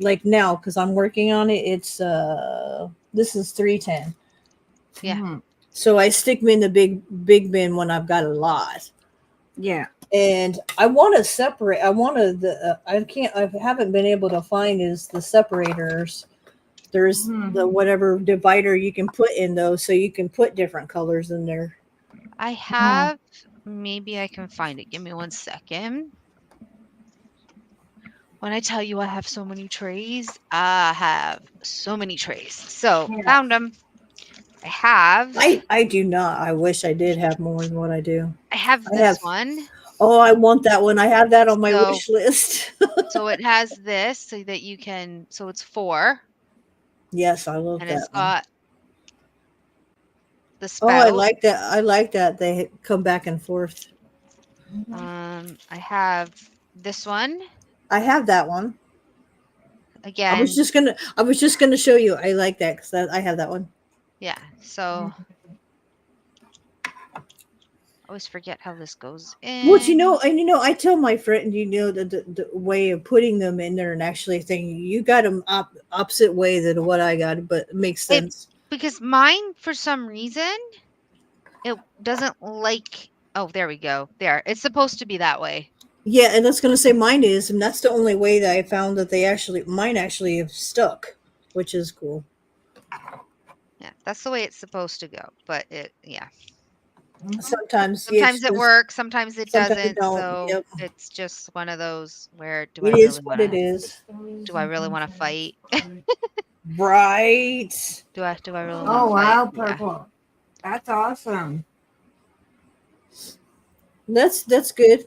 S3: like now because I'm working on it. It's this is 310.
S4: Yeah.
S2: Mhm.
S3: So I stick them in the big bin when I've got a lot.
S2: Yeah.
S3: And I want to separate. I want to I can't. I haven't been able to find is the separators. There's
S2: Mhm.
S3: the whatever divider you can put in those, so you can put different colors in there.
S4: I have. Maybe I can find it. Give me 1 second. When I tell you I have so many trays, I have so many trays. So
S2: Yeah.
S4: found them. I have.
S3: I do not. I wish I did have more than what I do.
S4: I have
S3: I
S4: this
S3: have.
S4: one.
S3: Oh, I want that one. I have that on my
S4: So
S3: wish list.
S4: so it has this so that you can. So it's 4,
S3: Yes, I love
S4: and
S3: that
S4: it's
S3: one.
S4: got the
S3: Oh, I
S4: spout.
S3: like that. I like that they come back and forth.
S2: Mm-hmm.
S4: I have this one
S3: I have that one.
S4: again.
S3: I was just gonna show you. I like that because I have that one.
S4: Yeah. So I always forget how this goes in.
S3: Well, and I tell my friend, the way of putting them in there and actually thinking you got them opposite way than what I got, but it makes sense.
S4: Because mine, for some reason, it doesn't like. Oh, there we go. There. It's supposed to be that way.
S3: Yeah, and that's gonna say mine is, and that's the only way that I found that mine actually have stuck, which is cool.
S4: Yeah, that's the way it's supposed to go. But yeah.
S3: Sometimes
S4: Sometimes it works, sometimes it
S3: sometimes it
S4: doesn't.
S3: don't.
S4: So
S3: Yep,
S4: it's just one of those where
S3: it is what it is.
S4: do I really want to fight?
S3: Right.
S4: Do I really want
S2: Oh
S4: to fight?
S2: wow,
S4: Yeah.
S2: purple. That's awesome.
S3: That's good.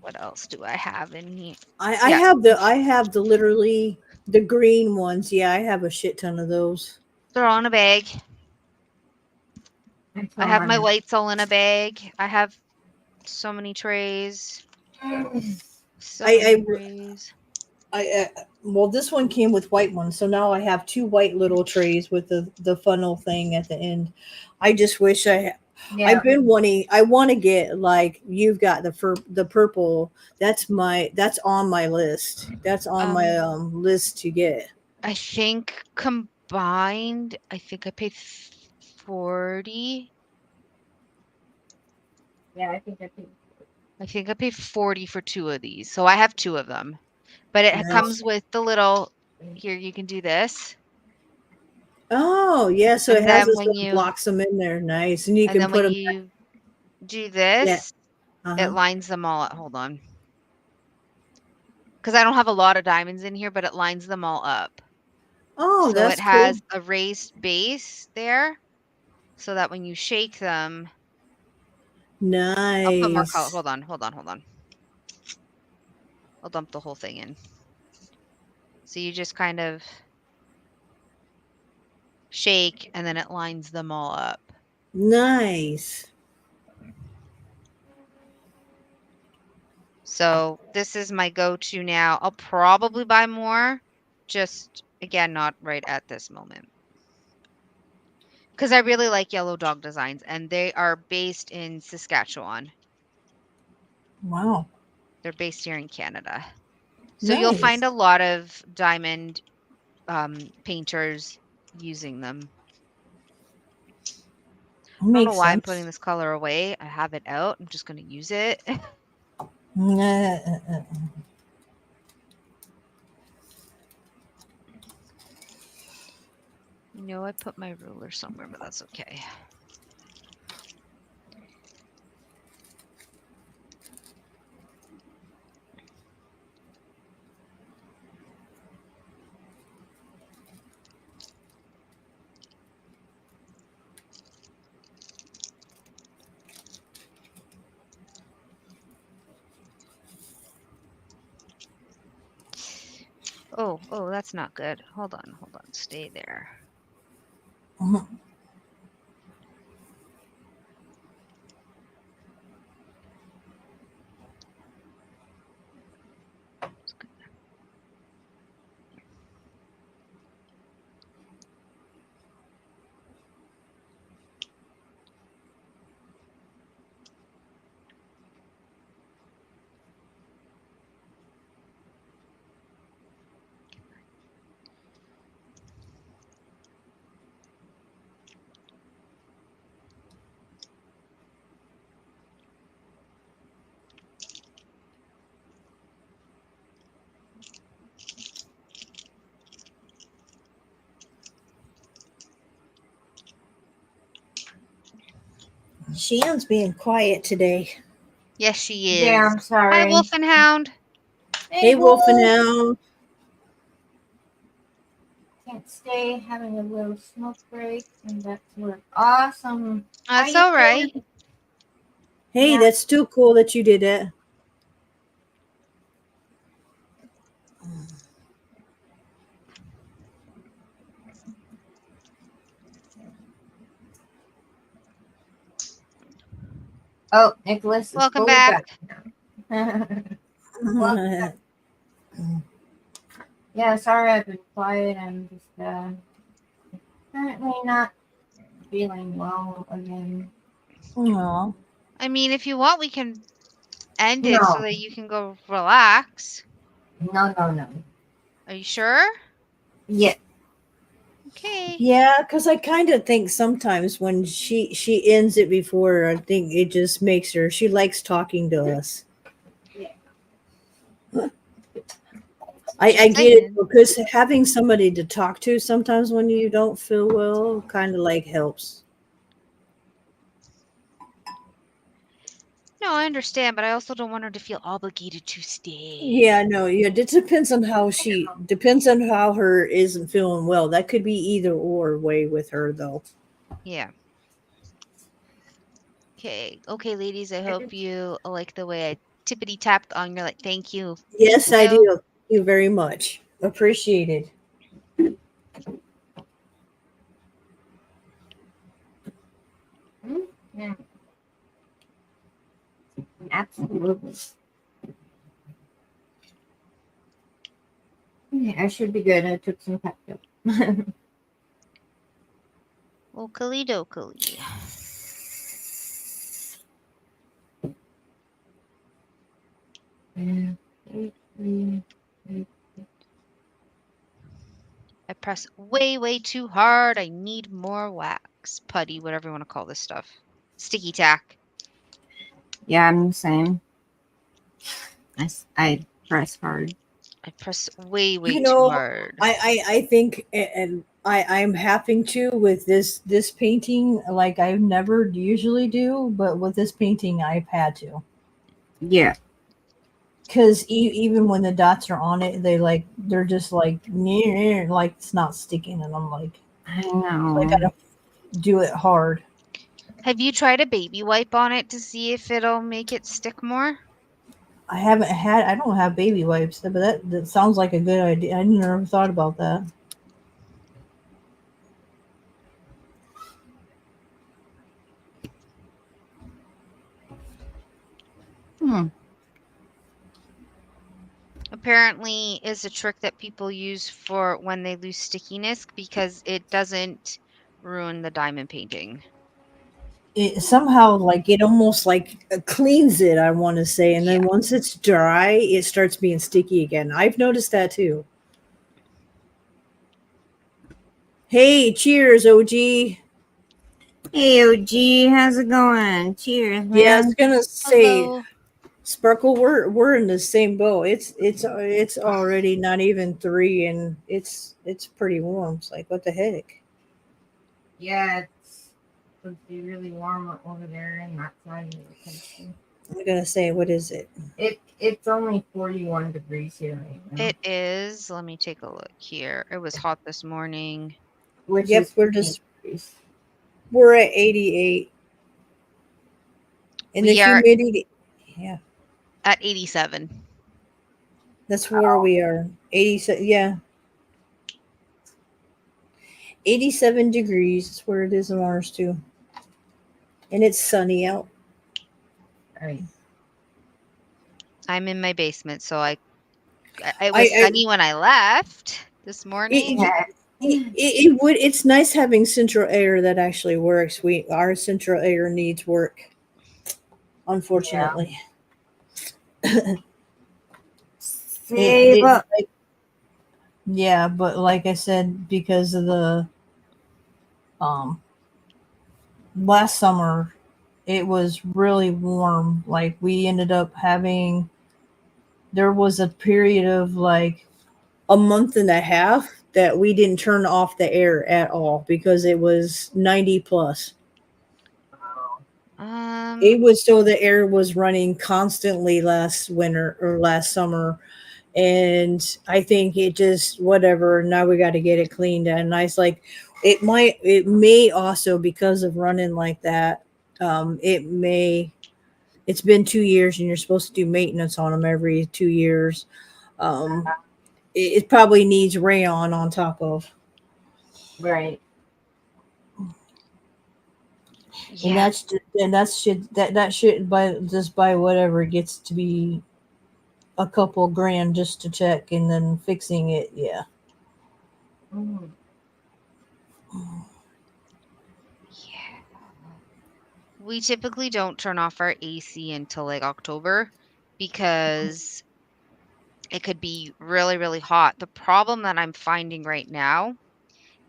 S4: What else do I have in here?
S3: I
S4: Yeah.
S3: have the literally the green ones. Yeah, I have a shit ton of those.
S4: They're all in a bag.
S2: That's
S4: I have my
S2: awesome.
S4: whites all in a bag. I have so many trays. So many trays.
S3: Well, this one came with white ones, so now I have 2 white little trays with the funnel thing at the end. I just wish
S2: Yeah.
S3: I've been wanting. I want to get like you've got the purple. That's on my list. That's on my list to get.
S4: I think combined, I think I paid 40.
S2: Yeah, I think that's it.
S4: I think I paid 40 for 2 of these. So I have 2 of them. But it
S3: Nice.
S4: comes with the little here you can do this.
S3: Oh yeah, so
S4: And
S3: it has
S4: then
S3: this
S4: when
S3: little
S4: you
S3: blocks them in there. Nice, and you
S4: and
S3: can
S4: then
S3: put
S4: when
S3: them.
S4: you do this,
S3: Uh-huh.
S4: it lines them all up. Hold on. Because I don't have a lot of diamonds in here, but it lines them all up.
S3: Oh,
S4: So
S3: that's
S4: it has
S3: cool.
S4: a raised base there, so that when you shake them,
S3: Nice.
S4: I'll put more color. Hold on. I'll dump the whole thing in. So you just kind of shake, and then it lines them all up.
S3: Nice.
S4: So this is my go-to now. I'll probably buy more, just again, not right at this moment. Because I really like Yellow Dog Designs, and they are based in Saskatchewan.
S3: Wow.
S4: They're based here in Canada. So you'll find
S3: Nice.
S4: a lot of diamond painters using them. I don't know
S3: Makes
S4: why I'm
S3: sense.
S4: putting this color away. I have it out. I'm just going to use it. You know, I put my ruler somewhere, but that's okay. Oh, that's not good. Hold on. Stay there.
S3: Shannon's being quiet today.
S4: Yes, she is.
S2: Yeah, I'm
S4: Hi,
S2: sorry.
S4: Wolf and Hound.
S3: Hey, Wolf and Hound.
S2: Can't stay having a little smoke break, and that's work. Awesome.
S4: That's
S2: How you
S4: all right.
S2: doing?
S3: Hey,
S2: Yeah.
S3: that's too cool that you did that.
S2: Oh, Nicholas is
S4: Welcome
S2: fully
S4: back.
S2: back now. Yeah, sorry I've been quiet. I'm just currently not feeling well again.
S3: Aw.
S4: I mean, if you want, we can end it so
S2: No,
S4: that you can go relax.
S2: no.
S4: Are you sure?
S2: Yeah,
S4: Okay.
S3: Yeah, because I kind of think sometimes when she ends it before, I think it just makes her. She likes talking to us. I
S4: Just
S3: get it
S4: saying.
S3: because having somebody to talk to sometimes when you don't feel well kind of like helps.
S4: No, I understand, but I also don't want her to feel obligated to stay.
S3: Yeah, no, yeah. It depends on how her isn't feeling well. That could be either or way with her though.
S4: Yeah. Okay, ladies. I hope you like the way I tippity tapped on your thank you.
S3: Yes, I
S4: So,
S3: do. Thank you very much. Appreciated.
S2: yeah, absolutely. Yeah, I should be good. I took some Pepto.
S4: okey dokey. I press way too hard. I need more wax, putty, whatever you want to call this stuff. Sticky tack.
S2: Yeah, I'm the same. I press hard.
S4: I press way
S3: You
S4: too
S3: know,
S4: hard.
S3: I think, and I'm having to with this painting, like I never usually do, but with this painting, I've had to.
S2: Yeah,
S3: Because even when the dots are on it, they're just like like it's not sticking, and I'm like,
S2: I
S3: so I
S2: know.
S3: gotta do it hard.
S4: Have you tried a baby wipe on it to see if it'll make it stick more?
S3: I don't have baby wipes, but that sounds like a good idea. I never thought about that.
S2: Hmm.
S4: Apparently is a trick that people use for when they lose stickiness because it doesn't ruin the diamond painting.
S3: It somehow like it almost like cleans it, I want to say, and
S4: Yeah.
S3: then once it's dry, it starts being sticky again. I've noticed that too. Hey, cheers, OG.
S2: Hey, OG, how's it going? Cheers,
S3: Yeah, I was
S2: man.
S3: gonna say,
S4: Hello.
S3: Sparkle, we're in the same boat. It's already not even 3, and it's pretty warm. It's like, what the heck?
S2: Yeah, it's supposed to be really warm over there in that side of the country.
S3: I'm gonna say, what is it?
S2: It's only 41 degrees here right now,
S4: It is. Let me take a look here. It was hot this morning.
S2: which
S3: Yep,
S2: is
S3: we're
S2: 20
S3: just
S2: degrees.
S3: we're at 88, and the
S4: We are
S3: humidity. Yeah,
S4: at 87.
S3: That's where we are. 87, yeah. 87 degrees is where it is in ours too. And it's sunny out.
S2: Right.
S4: I'm in my basement, so it was
S3: I
S4: sunny when I left this
S3: it,
S4: morning.
S3: it, it would it's nice having central air that actually works. Our central air needs work, unfortunately.
S2: See, but
S3: Yeah, but like I said, because of the um last summer, it was really warm. Like we ended up having there was a period of like a month and a half that we didn't turn off the air at all because it was 90 plus. It was so the air was running constantly last winter or last summer, and I think it just whatever. Now we got to get it cleaned and nice. Like it may also because of running like that. It may. It's been 2 years, and you're supposed to do maintenance on them every 2 years. Um, it probably needs rayon on top of,
S2: right.
S3: and
S4: Yeah.
S3: that should by just by whatever gets to be a couple grand just to check and then fixing it. Yeah.
S2: Mm.
S4: Yeah. We typically don't turn off our AC until like October because it could be really, really hot. The problem that I'm finding right now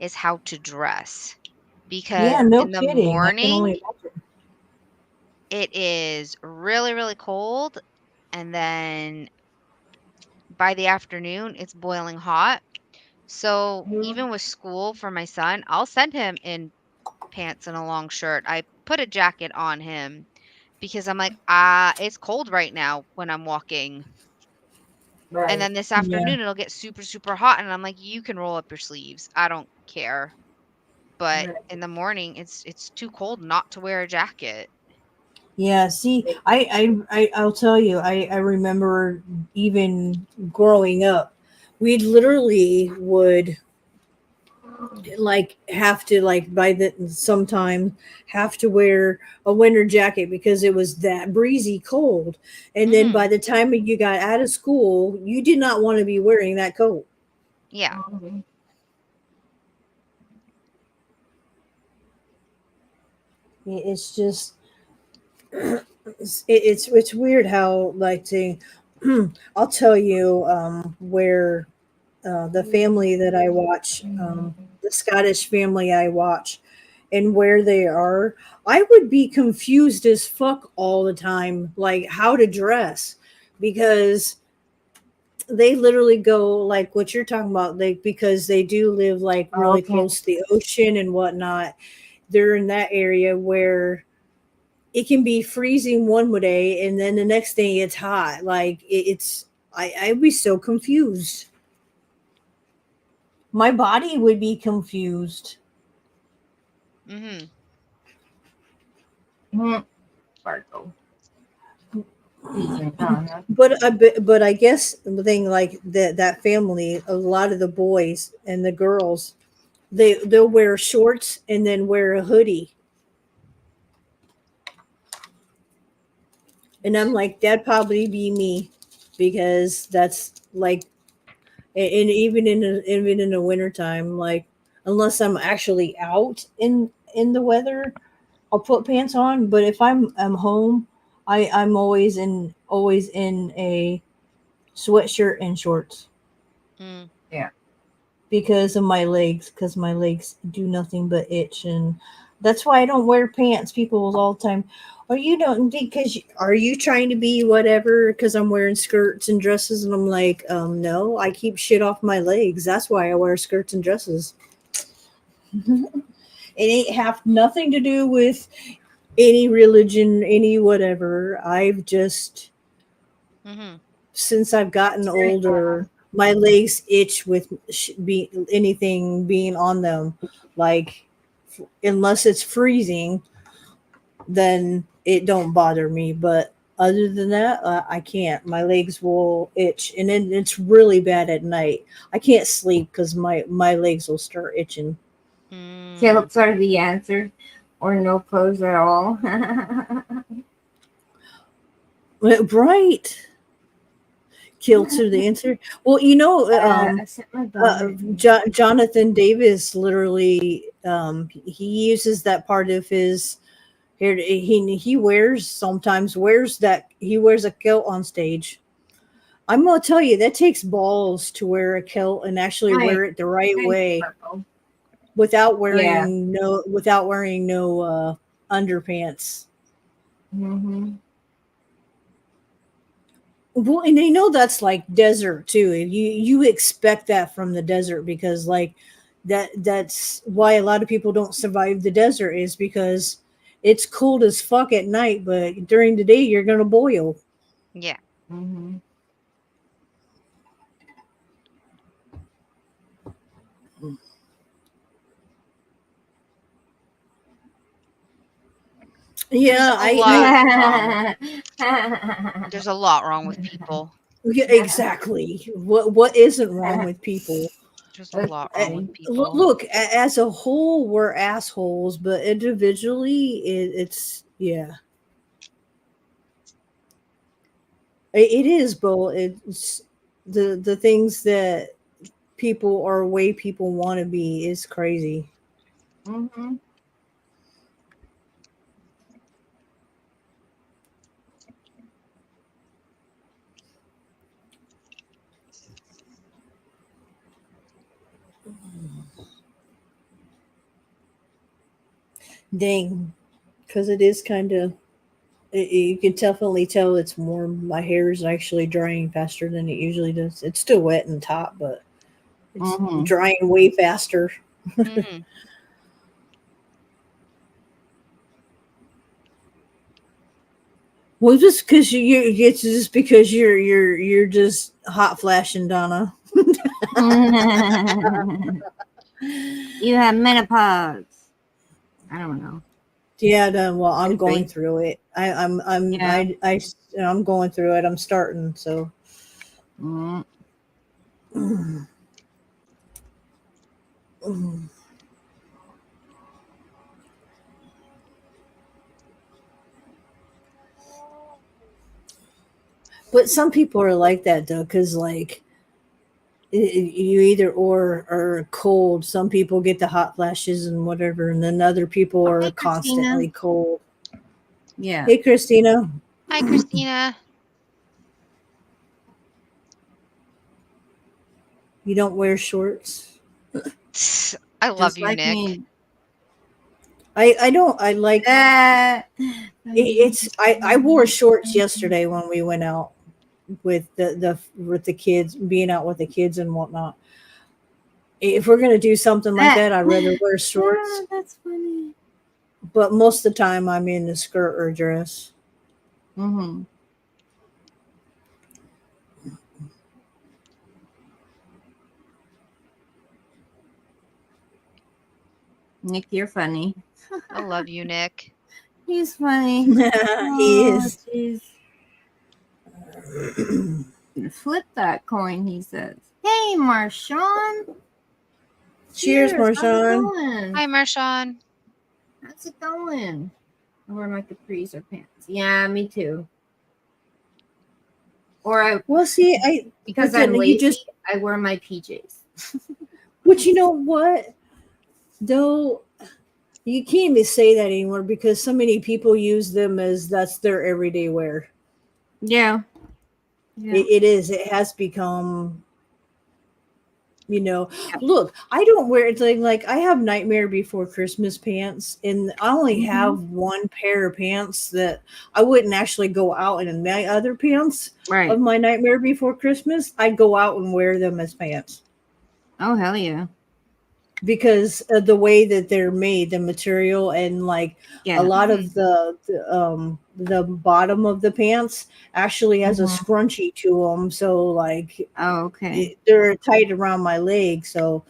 S4: is how to dress because
S3: Yeah, no
S4: in the
S3: kidding. I can
S4: morning
S3: only imagine.
S4: it is really, really cold, and then by the afternoon it's boiling hot. So
S2: Mhm.
S4: even with school for my son, I'll send him in pants and a long shirt. I put a jacket on him because I'm like, it's cold right now when I'm walking. And
S2: Right.
S4: then this
S3: Yeah.
S4: afternoon it'll get super, super hot. And I'm like, you can roll up your sleeves. I don't care. But
S2: Right.
S4: in the morning it's too cold not to wear a jacket.
S3: Yeah, see, I'll tell you, I remember even growing up, we literally would like have to like by the sometime have to wear a winter jacket because it was that breezy cold. And then by
S4: Hmm.
S3: the time you got out of school, you did not want to be wearing that coat.
S4: Yeah.
S2: Mhm.
S3: It's just it's weird how like to I'll tell you where the family that I watch, the Scottish family I watch, and where they are, I would be confused as fuck all the time, like how to dress, because they literally go like what you're talking about, like because they do live like really
S2: Okay.
S3: close to the ocean and whatnot. They're in that area where it can be freezing one day and then the next day it's hot. Like it's I'd be so confused. My body would be confused.
S4: Hmm.
S2: Mhm. Sparkle. Decent, huh?
S3: But I guess the thing like that family, a lot of the boys and the girls, they'll wear shorts and then wear a hoodie, and I'm like that'd probably be me, because that's like, and even in the wintertime, like unless I'm actually out in the weather, I'll put pants on. But if I'm home, I'm always in a sweatshirt and shorts
S4: Mm.
S2: Yeah.
S3: because of my legs, because my legs do nothing but itch, and that's why I don't wear pants. People will all the time, "Are you don't because are you trying to be whatever?" Because I'm wearing skirts and dresses, and I'm like, no, I keep shit off my legs. That's why I wear skirts and dresses. It ain't have nothing to do with any religion, any whatever. I've just
S4: Hmm.
S3: since I've gotten
S2: Very
S3: older, my legs itch with anything being on them. Like unless it's freezing, then it don't bother me. But Other than that, I can't. My legs will itch, and then it's really bad at night. I can't sleep because my legs will start itching.
S4: Mm.
S2: Kilts are the answer, or no clothes at all.
S3: Right. Kilts are the answer. Well,
S2: I sent my daughter.
S3: Jonathan Davis literally he uses that part of his here. He wears a kilt on stage. I'm gonna tell you that takes balls to wear a kilt and actually
S2: Right.
S3: wear it the right
S2: Thanks,
S3: way
S2: Purple.
S3: without
S2: Yeah.
S3: wearing no underpants.
S2: Mm-hmm.
S3: Well, and they know that's like desert too. And you expect that from the desert because like that's why a lot of people don't survive the desert is because it's cold as fuck at night, but during the day you're gonna boil.
S4: Yeah.
S2: Mm-hmm.
S3: Yeah,
S4: There's a lot wrong.
S2: Yeah.
S4: There's a lot wrong with people.
S3: yeah, exactly. What isn't wrong with people?
S4: There's a lot wrong with people.
S3: Look, as a whole, we're assholes, but individually, it's yeah. It is, Bo. It's the things that people or way people want to be is crazy.
S2: Mm-hmm.
S3: Dang, because it is kind of. You can definitely tell it's warm. My hair is actually drying faster than it usually does. It's still wet in the top, but it's
S2: Mhm.
S3: drying way faster.
S4: Mm.
S3: Well, just because it's just because you're just hot flashing, Donna.
S2: You have menopause. I don't know.
S3: Yeah, well, I'm
S2: Could
S3: going
S2: be.
S3: through it.
S2: Yeah.
S3: I'm going through it. I'm starting. So,
S2: Mm.
S3: but some people are like that though, because like you either or are cold. Some people get the hot flashes and whatever, and then other people are
S2: Hey, Christina.
S3: constantly cold.
S2: Yeah.
S3: Hey, Christina,
S4: Hi, Christina.
S3: you don't wear shorts.
S4: I love
S2: Just
S4: you,
S2: like
S4: Nick.
S2: me.
S3: I don't. I like it's. I wore shorts yesterday when we went out with the kids, being out with the kids and whatnot. If we're gonna do something like that, I'd rather wear shorts.
S2: Ah, that's funny.
S3: But most of the time, I'm in a skirt or dress.
S2: Mm-hmm. Nick, you're funny.
S4: I love you, Nick.
S2: He's funny.
S3: He
S2: Oh,
S3: is.
S2: jeez. Flip that coin, he says. Hey, Marshawn.
S3: Cheers,
S2: How's it
S3: Marshawn.
S2: going?
S4: Hi, Marshawn.
S2: How's it going? I wear my capris or pants. Yeah, me too. Or
S3: Well, see,
S2: because
S3: but
S2: I'm
S3: then
S2: lazy, I wear my PJs.
S3: but you know what? Though you can't even say that anymore because so many people use them as that's their everyday wear.
S2: Yeah. Yeah.
S3: It is. It has become.
S2: Yeah.
S3: Look, I don't wear it's like I have Nightmare Before Christmas pants, and I only
S2: Mhm.
S3: have one pair of pants that I wouldn't actually go out in my other pants
S2: Right.
S3: of my Nightmare Before Christmas. I'd go out and wear them as pants
S2: Oh, hell yeah.
S3: because of the way that they're made, the material, and like
S2: Yeah.
S3: a lot of the bottom of the pants actually has a
S2: Mhm.
S3: scrunchie to them, so like
S2: Oh, okay.
S3: they're tight around my leg. So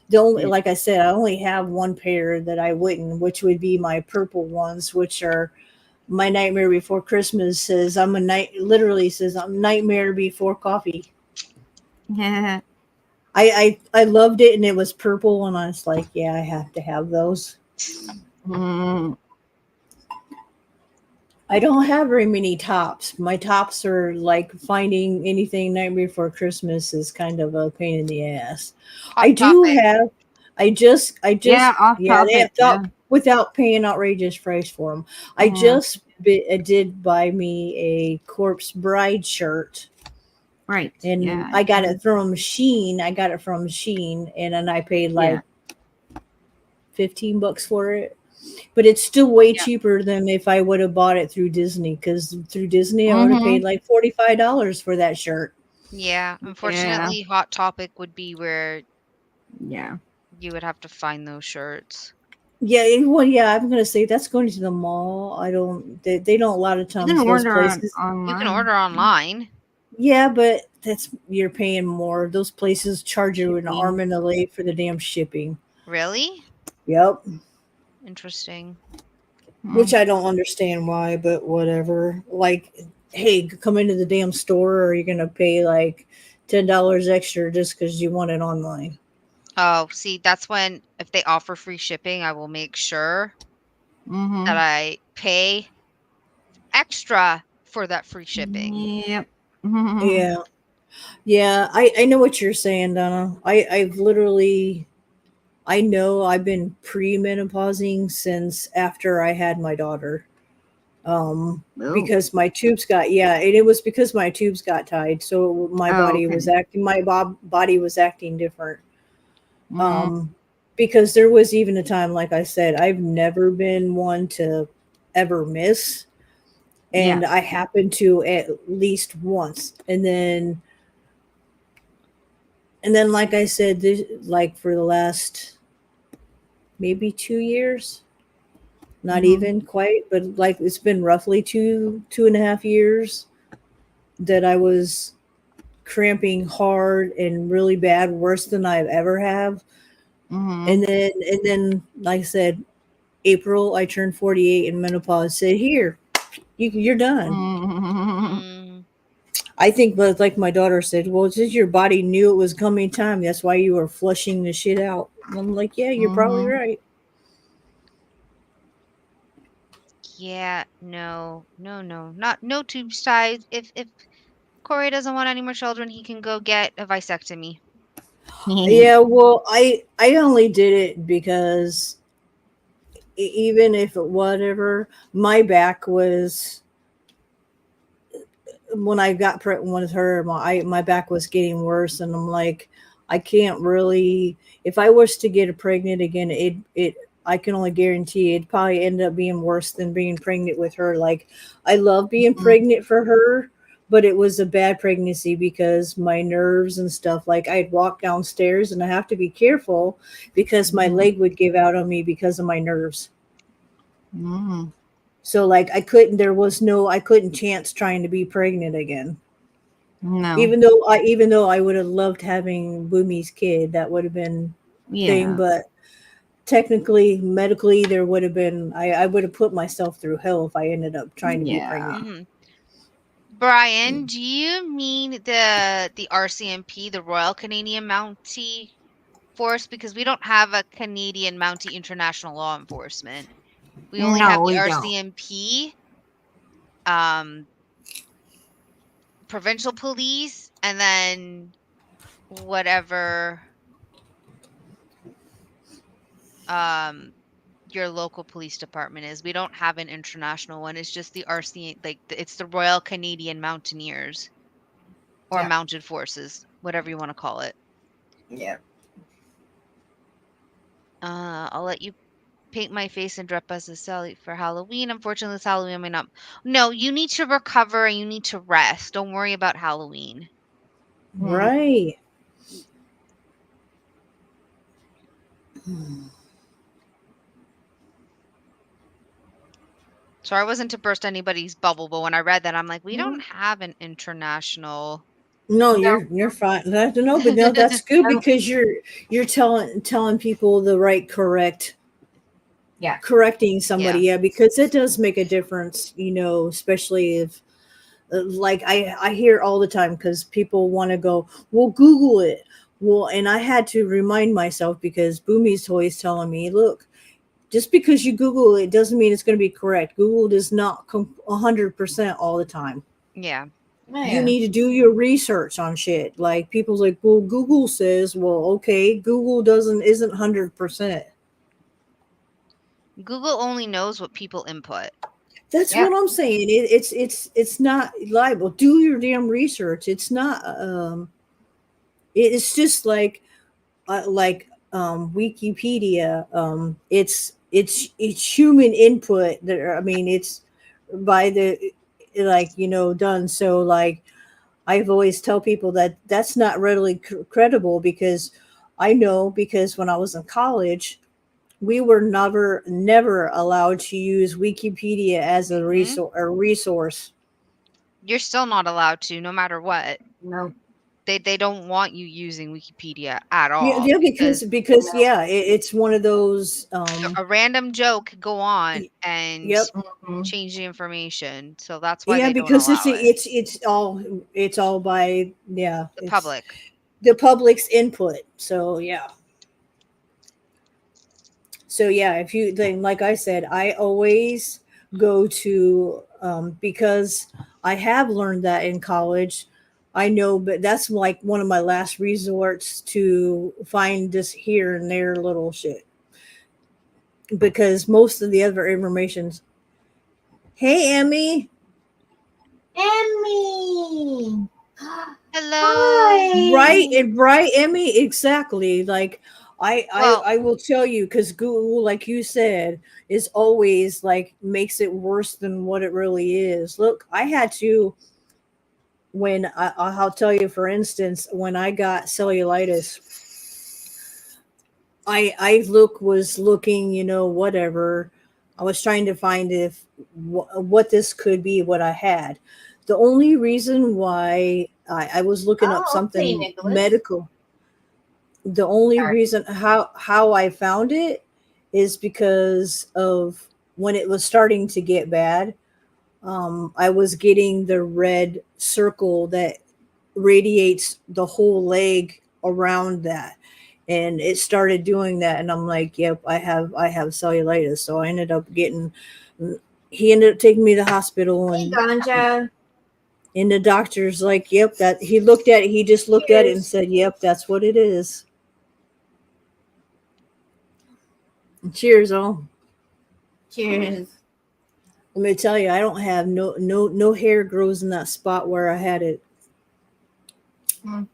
S3: the only,
S2: Yeah.
S3: like I said, I only have one pair that I wouldn't, which would be my purple ones, which are my Nightmare Before Christmas says literally says I'm Nightmare Before Coffee.
S2: Yeah.
S3: I loved it, and it was purple, and I was like, yeah, I have to have those.
S2: Mm.
S3: I don't have very many tops. My tops are like finding anything Nightmare Before Christmas is kind of a pain in the ass.
S4: Hot
S3: I do
S4: topic.
S3: have.
S2: Yeah, off
S3: They
S2: topic.
S3: thought
S2: Yeah.
S3: without paying outrageous price for them.
S2: Yeah.
S3: I did buy me a Corpse Bride shirt,
S2: Right.
S3: and
S2: Yeah.
S3: I got it from Sheen. and then I paid like $15 for it. But it's still way
S4: Yeah.
S3: cheaper than if I would have bought it through Disney. Because through Disney, I would have paid like $45 for that shirt.
S4: Yeah. Unfortunately, Hot Topic would be where
S2: Yeah.
S4: you would have to find those shirts.
S3: Yeah, yeah. I'm gonna say that's going to the mall. I don't. They don't a lot of
S2: You
S3: times
S2: can
S3: those
S2: order
S3: places.
S2: online.
S4: You can order online.
S3: Yeah, but you're paying more. Those places charge you an
S2: Shipping.
S3: arm and a leg for the damn shipping.
S4: Really?
S3: Yep.
S4: Interesting.
S3: Which I don't understand why, but whatever. Like, hey, come into the damn store, or you're gonna pay like $10 extra just because you want it online.
S4: Oh, see, that's when if they offer free shipping, I will make sure that I pay extra for that free shipping.
S2: Yep.
S3: Yeah. Yeah, I know what you're saying, Donna. I've literally I know I've been premenopausing since after I had my daughter.
S2: Ooh.
S3: Because my tubes got and it was because my tubes got tied, so my body was acting different. Because there was even a time, like I said, I've never been one to ever miss, and I happened to at least once, and then like I said, like for the last maybe 2 years, not even quite, but like it's been roughly 2.5 years that I was cramping hard and really bad, worse than I've ever have. And then like I said, April I turned 48 and menopause said, here, you're done.
S4: Mm.
S3: I think, but like my daughter said, well, it's just your body knew it was coming time. That's why you were flushing the shit out. And I'm like, yeah, you're probably right.
S4: Yeah, no, not no tube ties. If Corey doesn't want any more children, he can go get a vasectomy.
S3: Yeah, well, I only did it because even if it whatever, my back was when I got pregnant with her, my back was getting worse, and I'm like, I can't really. If I was to get pregnant again, I can only guarantee it'd probably end up being worse than being pregnant with her. Like, I love being pregnant for her, but it was a bad pregnancy because my nerves and stuff. Like, I'd walk downstairs and I have to be careful because my leg would give out on me because of my nerves. So like I couldn't chance trying to be pregnant again.
S2: No.
S3: Even though I would have loved having Boomy's kid, that would have been thing, but technically, medically, there would have been I would have put myself through hell if I ended up trying to be pregnant.
S4: Mm-hmm. Brian, do you mean the RCMP, the Royal Canadian Mountie Force? Because we don't have a Canadian Mountie International Law Enforcement. We only have the RCMP, provincial police, and then whatever your local police department is. We don't have an international one. It's just the RC, like it's the Royal Canadian Mountaineers or Mounted Forces, whatever you want to call it.
S2: Yeah.
S4: I'll let you paint my face and dress as a Sally for Halloween. Unfortunately, this Halloween I may not. No, you need to recover and you need to rest. Don't worry about Halloween.
S3: Right.
S4: So I wasn't to burst anybody's bubble, but when I read that, I'm like, we don't have an international.
S3: No, you're fine. But no, that's good because you're telling people the correct
S2: Yeah.
S3: correcting somebody. Yeah, because it does make a difference, especially if like I hear all the time because people want to go, well, Google it. Well, and I had to remind myself because Boomy's always telling me, look, just because you Google it doesn't mean it's going to be correct. Google does not 100% all the time.
S4: Yeah.
S2: Oh,
S3: You
S2: yeah.
S3: need to do your research on shit. Like people's like, well, Google says, well, okay, Google isn't 100%.
S4: Google only knows what people input.
S3: That's
S2: Yeah.
S3: what I'm saying. It's not liable. Do your damn research. It's not. It's just Wikipedia. It's human input. I mean, it's by the done. So like I've always tell people that that's not readily credible because I know because when I was in college, we were never allowed to use Wikipedia as a resource.
S4: You're still not allowed to, no matter what.
S2: No.
S4: They don't want you using Wikipedia at
S3: Yeah,
S4: all
S3: yeah,
S4: because
S3: because yeah, it's one of those.
S4: a random joke could go on and
S3: Yep.
S2: Mhm.
S4: change the information. So that's why
S3: Yeah,
S4: they don't
S3: because
S4: allow it.
S3: it's all by
S4: The
S3: it's
S4: public.
S3: the public's input. So yeah. So yeah, if you then like I said, I always go to because I have learned that in college. I know, but that's like one of my last resorts to find this here and there little shit because most of the other information's hey Emmy.
S2: Emmy.
S4: Hello.
S3: Right, Emmy, exactly. Like
S4: Well,
S3: I will tell you because Google, like you said, is always like makes it worse than what it really is. Look, I had to when I'll tell you, for instance, when I got cellulitis, I was looking, whatever. I was trying to find if what this could be, what I had. The only reason why I was looking up
S2: Oh, okay,
S3: something
S2: Nicholas.
S3: medical, the only
S2: Sorry.
S3: reason how I found it is because of when it was starting to get bad. I was getting the red circle that radiates the whole leg around that, and it started doing that. And I'm like, "Yep, I have cellulitis." So I ended up getting. He ended up taking me to the hospital,
S2: Hey,
S3: and
S2: Ganja.
S3: the doctor's like, "Yep, that." He looked at it. He just looked at it and
S2: Cheers.
S3: said, "Yep, that's what it is." Cheers, all.
S2: Cheers.
S3: Let me tell you, I don't have no hair grows in that spot where I had it
S2: Mm.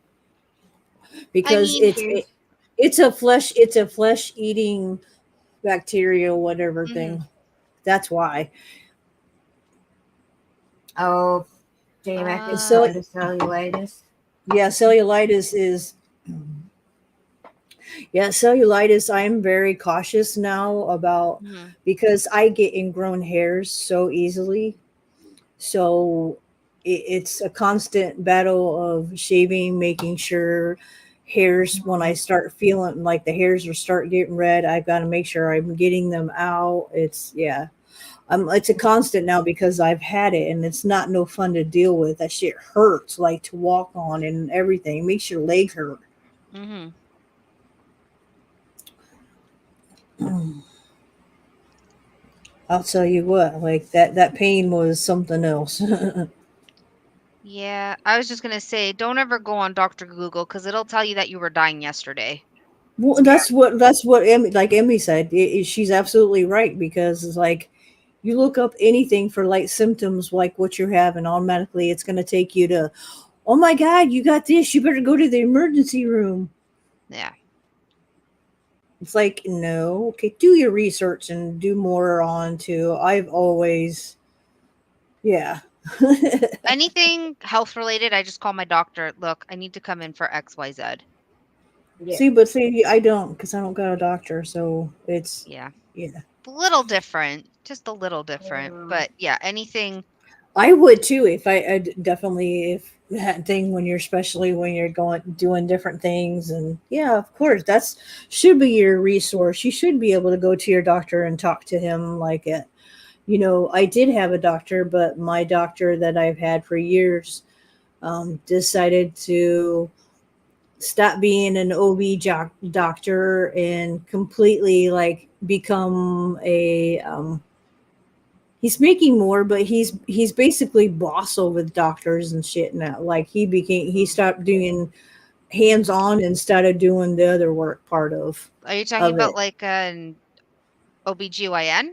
S4: I
S3: because
S4: mean,
S2: Cheers.
S3: it's a flesh eating bacteria whatever thing. That's why.
S2: Oh, JMac is
S3: So
S2: going to cellulitis.
S3: yeah, cellulitis is cellulitis. I'm very cautious now about
S4: mhm.
S3: because I get ingrown hairs so easily. So it's a constant battle of shaving, making sure hairs when I start feeling like the hairs are start getting red, I've got to make sure I'm getting them out. It's a constant now because I've had it and it's not no fun to deal with. That shit hurts like to walk on and everything. It makes your leg hurt.
S4: Mhm.
S3: I'll tell you what, like that pain was something else.
S4: Yeah, I was just gonna say, don't ever go on Dr. Google because it'll tell you that you were dying yesterday.
S3: Well, that's what Emmy, like Emmy said. She's absolutely right because it's like you look up anything for like symptoms like what you're having, automatically it's going to take you to, oh my God, you got this. You better go to the emergency room.
S4: Yeah.
S3: It's like no, okay, do your research and do more on to. I've always, yeah.
S4: Anything health related, I just call my doctor. Look, I need to come in for XYZ.
S2: Yeah.
S3: See, I don't because I don't got a doctor, so it's
S4: Yeah.
S3: yeah.
S4: A little different, just a little different.
S2: Mm.
S4: But yeah, anything
S3: I would too if I'd definitely if that thing when you're especially when you're going doing different things and yeah, of course that's should be your resource. You should be able to go to your doctor and talk to him like it. You know, I did have a doctor, but my doctor that I've had for years decided to stop being an doctor and completely like become a he's making more, but he's basically boss over the doctors and shit now. Like he stopped doing hands on and started doing the other work part
S4: Are you talking
S3: of
S4: about
S3: it.
S4: like an OBGYN?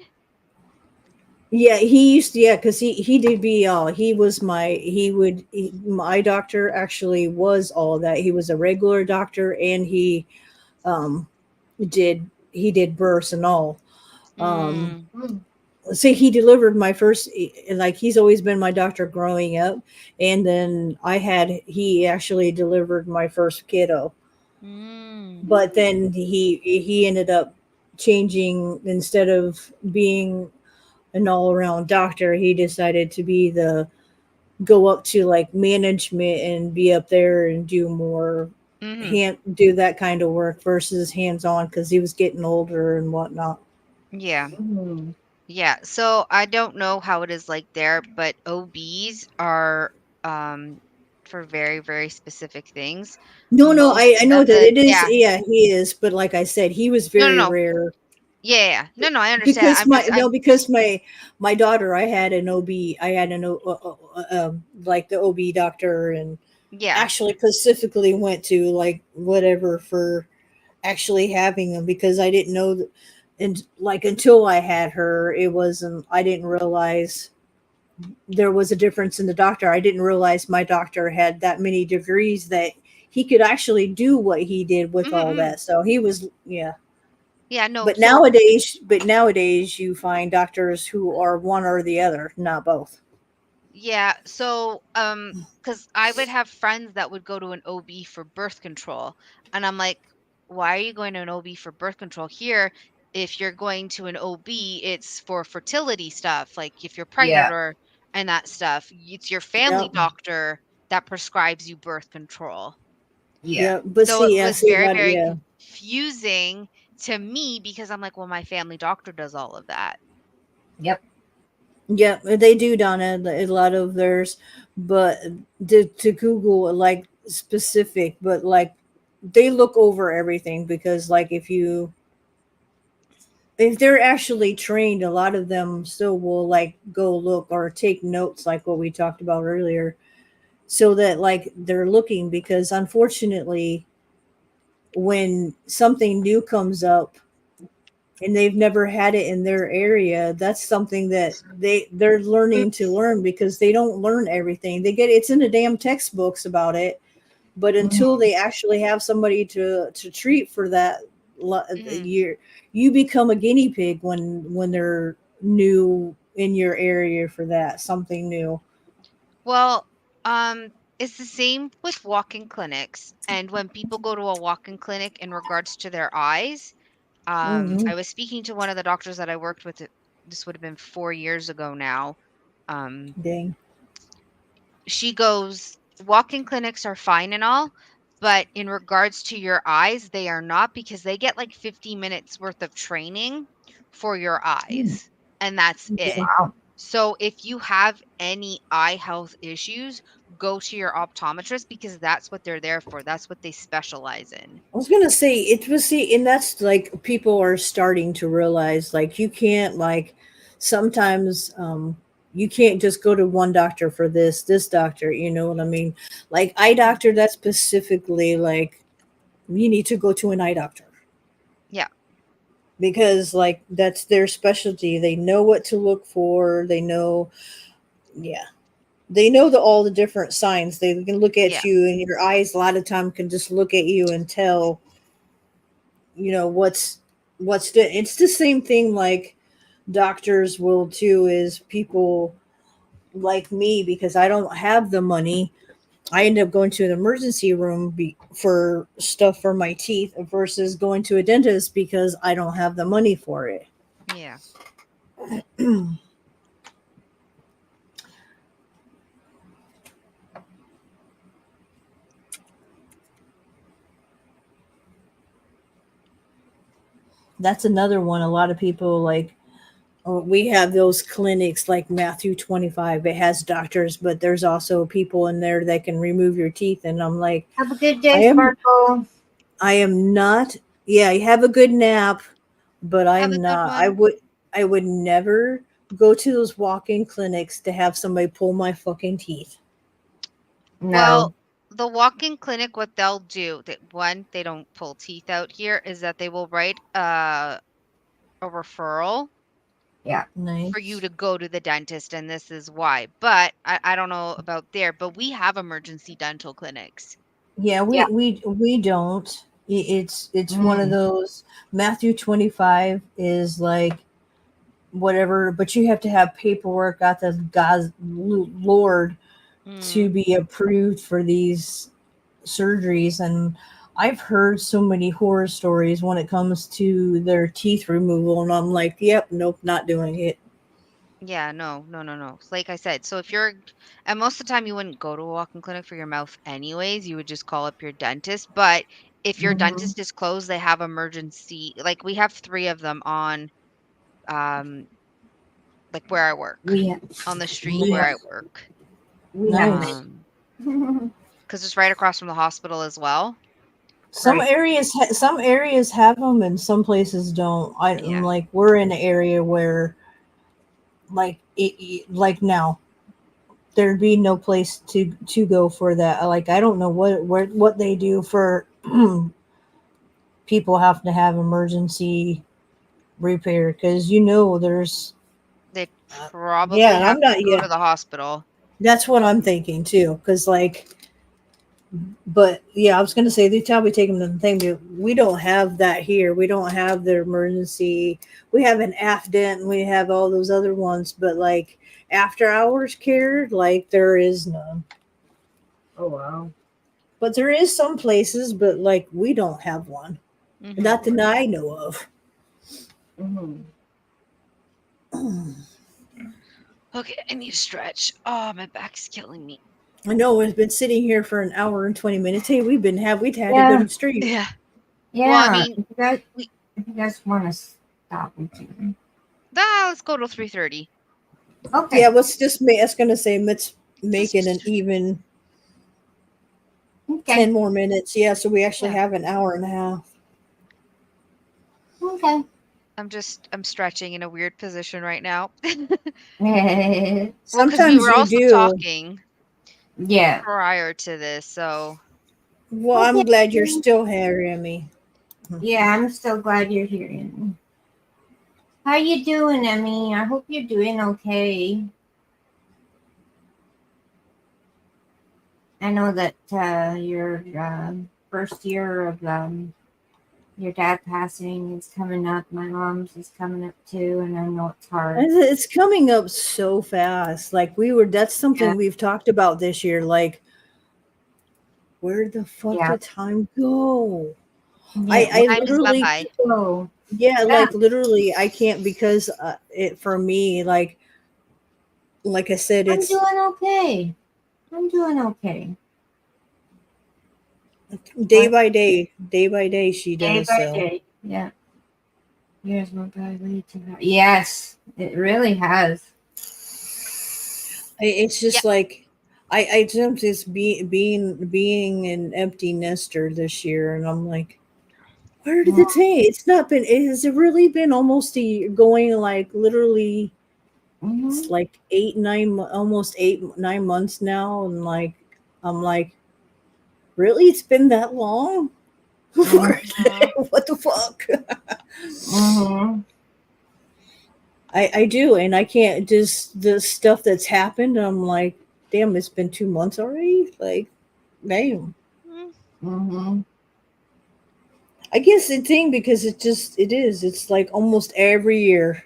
S3: Yeah, he used to, yeah, because he did be all he was my doctor actually was all that. He was a regular doctor and um he did births and all. Um
S4: Mm,
S2: Mm.
S3: See, he delivered my first like he's always been my doctor growing up, and then he actually delivered my first kiddo,
S4: mm,
S3: but then he ended up changing. Instead of being an all-around doctor, he decided to be the go up to like management and be up there and do more
S4: mhm.
S3: hand do that kind of work versus hands-on because he was getting older and whatnot.
S4: Yeah.
S2: Mm.
S4: Yeah. So I don't know how it is like there, but OBs are um for very, very specific things.
S3: No, no,
S4: Most
S3: I know
S4: of
S3: that
S4: the
S3: it is.
S4: yeah.
S3: Yeah, he is. But like I said, he was
S4: No, no,
S3: very
S4: no.
S3: rare
S4: Yeah, yeah, yeah. No, no, I understand.
S3: because my daughter, I had an OB, I had an like the OB doctor, and
S4: yeah.
S3: actually specifically went to like whatever for actually having them because I didn't know, and like until I had her, it wasn't. I didn't realize there was a difference in the doctor. I didn't realize my doctor had that many degrees that he could actually do what he did with
S4: Mhm,
S3: all
S4: mhm.
S3: that. So he was, yeah.
S4: Yeah, no.
S3: But nowadays you find doctors who are one or the other, not both.
S4: Yeah, so cuz I would have friends that would go to an OB for birth control, and I'm like, "Why are you going to an OB for birth control here? If you're going to an OB, it's for fertility stuff, like if you're pregnant
S2: Yeah.
S4: or and that stuff. It's your family
S3: Yep.
S4: doctor that prescribes you birth control."
S2: Yeah.
S3: Yeah. But
S4: So it
S3: see, yeah,
S4: was
S3: see
S4: very,
S3: that,
S4: very
S3: yeah.
S4: confusing to me because I'm like, "Well, my family doctor does all of that."
S2: Yep.
S3: Yeah, they do, Donna. A lot of theirs, but to Google like specific, but like they look over everything because like if they're actually trained, a lot of them still will like go look or take notes, like what we talked about earlier, so that like they're looking because unfortunately, when something new comes up and they've never had it in their area, that's something that they're learning to learn because they don't learn everything. They get it's in the damn textbooks about it, but until
S2: Mhm.
S3: they actually have somebody to treat for that
S4: Mhm.
S3: you become a guinea pig when they're new in your area for that something new.
S4: Well, it's the same with walk-in clinics. And when people go to a walk-in clinic in regards to their eyes,
S3: Hmm.
S4: I was speaking to one of the doctors that I worked with. This would have been 4 years ago now. Um,
S3: Dang.
S4: she goes, walk-in clinics are fine and all, but in regards to your eyes, they are not because they get like 50 minutes worth of training for your
S2: Mm.
S4: eyes, and that's it.
S2: Wow.
S4: So if you have any eye health issues, go to your optometrist because that's what they're there for. That's what they specialize in.
S3: I was gonna say it was see, and that's like people are starting to realize like you can't like sometimes you can't just go to one doctor for this doctor, you know what I mean? Like eye
S4: Mhm.
S3: doctor, that's specifically like you need to go to an eye doctor
S4: Yeah.
S3: because like that's their specialty. They know what to look for. They know, yeah, they know all the different signs. They can look
S4: Yeah.
S3: at you, and your eyes a lot of time can just look at you and tell it's the same thing like doctors will too is people like me because I don't have the money. I end up going to an emergency room for stuff for my teeth versus going to a dentist because I don't have the money for it.
S4: Yeah.
S3: that's another one. A lot of people like, oh, we have those clinics like Matthew 25. It has doctors, but there's also people in there that can remove your teeth. And I'm like,
S2: Have a good
S3: I
S2: day,
S3: am
S2: Sparkle.
S3: I am not. Yeah, you have a good nap, but
S4: Have a
S3: I'm
S4: good
S3: not.
S4: one.
S3: I would never go to those walk-in clinics to have somebody pull my fucking teeth.
S2: No.
S4: Well, the walk-in clinic, what they'll do, that one, they don't pull teeth out here, is that they will write a referral for you
S3: Nice.
S4: to go to the dentist, and this is why. But I don't know about there, but we have emergency dental clinics.
S3: Yeah,
S2: Yeah.
S3: we don't. It's one of
S2: Mm.
S3: those. Matthew 25 is like whatever, but you have to have paperwork out the God's Lord to
S4: Mm.
S3: be approved for these surgeries. And I've heard so many horror stories when it comes to their teeth removal, and I'm like, yep, nope, not doing it.
S4: Yeah, no, no, no, no. Like I said, so if you're, and most of the time you wouldn't go to a walk-in clinic for your mouth anyways, you would just call up your dentist. But if your
S2: Hmm.
S4: dentist is closed, they have emergency, like we have three of them on, um, like where I work,
S2: We
S4: on the street
S2: we
S4: where
S2: have
S4: I work.
S2: we have
S3: Nice.
S4: Um,
S2: many.
S4: because it's right across from the hospital as well.
S2: Right.
S3: Some areas have them, and some places don't. I'm
S4: Yeah.
S3: like, we're in an area where, like, like now, there'd be no place to go for that. Like, I don't know what they do for people having to have emergency repair, because there's
S4: They
S3: uh, yeah,
S4: probably
S3: and
S4: have
S3: I'm
S4: to
S3: not.
S4: go
S3: Yeah,
S4: to the hospital.
S3: that's what I'm thinking too. Because like, but yeah, I was gonna say they probably take them to the thing, but we don't have that here. We don't have the emergency. We have an AFDENT and we have all those other ones, but like after hours care, like there is none.
S2: Oh wow.
S3: But there is some places, but like we don't have one.
S4: Hmm.
S3: Not that I know of.
S2: Hmm.
S4: Okay, I need to stretch. Oh, my back's killing me.
S3: I know we've been sitting here for an hour and 20 minutes. Hey, we'd had a
S2: Yeah.
S3: good stream.
S4: Yeah. Well, I
S2: Yeah.
S4: mean, we
S2: If you guys want to stop with you.
S4: let's go to 3:30.
S3: Yeah,
S2: Okay.
S3: let's just make. I was gonna say let's make it an
S4: Just
S3: even
S2: Okay.
S3: 10 more minutes. Yeah, so we actually
S4: yeah.
S3: have an hour and a half.
S2: Okay.
S4: I'm stretching in a weird position right now. Well, because we
S3: Sometimes
S4: were
S3: you
S4: also
S3: do.
S4: talking
S2: Yeah.
S4: prior to this, so
S3: Well,
S2: Okay.
S3: I'm glad you're still hearing me.
S2: Yeah, I'm so glad you're here. How you doing, Emmy? I hope you're doing okay. I know that your first year of your dad passing is coming up. My mom's is coming up too, and I know it's hard.
S3: And it's coming up so fast. Like that's
S2: Yeah,
S3: something we've talked about this year. Like, where the fuck
S2: yeah,
S3: did time go?
S2: yeah. Where
S3: I
S4: time
S2: did
S4: is bye
S3: literally,
S4: bye.
S2: it go?
S3: yeah,
S2: Yeah,
S3: like literally, I can't because it for me, like I said,
S2: I'm
S3: it's
S2: doing okay. I'm doing okay.
S3: day
S2: What
S3: by day, day by day. She
S2: day
S3: does
S2: by
S3: so.
S2: day? Yeah. Years went by way too fast. Yes, it really has.
S3: It's
S4: Yeah.
S3: just like I jumped this being an empty nester this year, and I'm like, where did it take? It's not been. It has really been almost a year, going like literally. It's
S2: Mm-hmm.
S3: like 9 months now, and like I'm like, really? It's been that long?
S4: Uh,
S3: What the fuck?
S2: Mm-hmm.
S3: I do, and I can't just the stuff that's happened. I'm like, damn, it's been 2 months already. Like, damn.
S4: mm,
S2: Mm-hmm.
S3: I guess the thing because it is. It's like almost every year,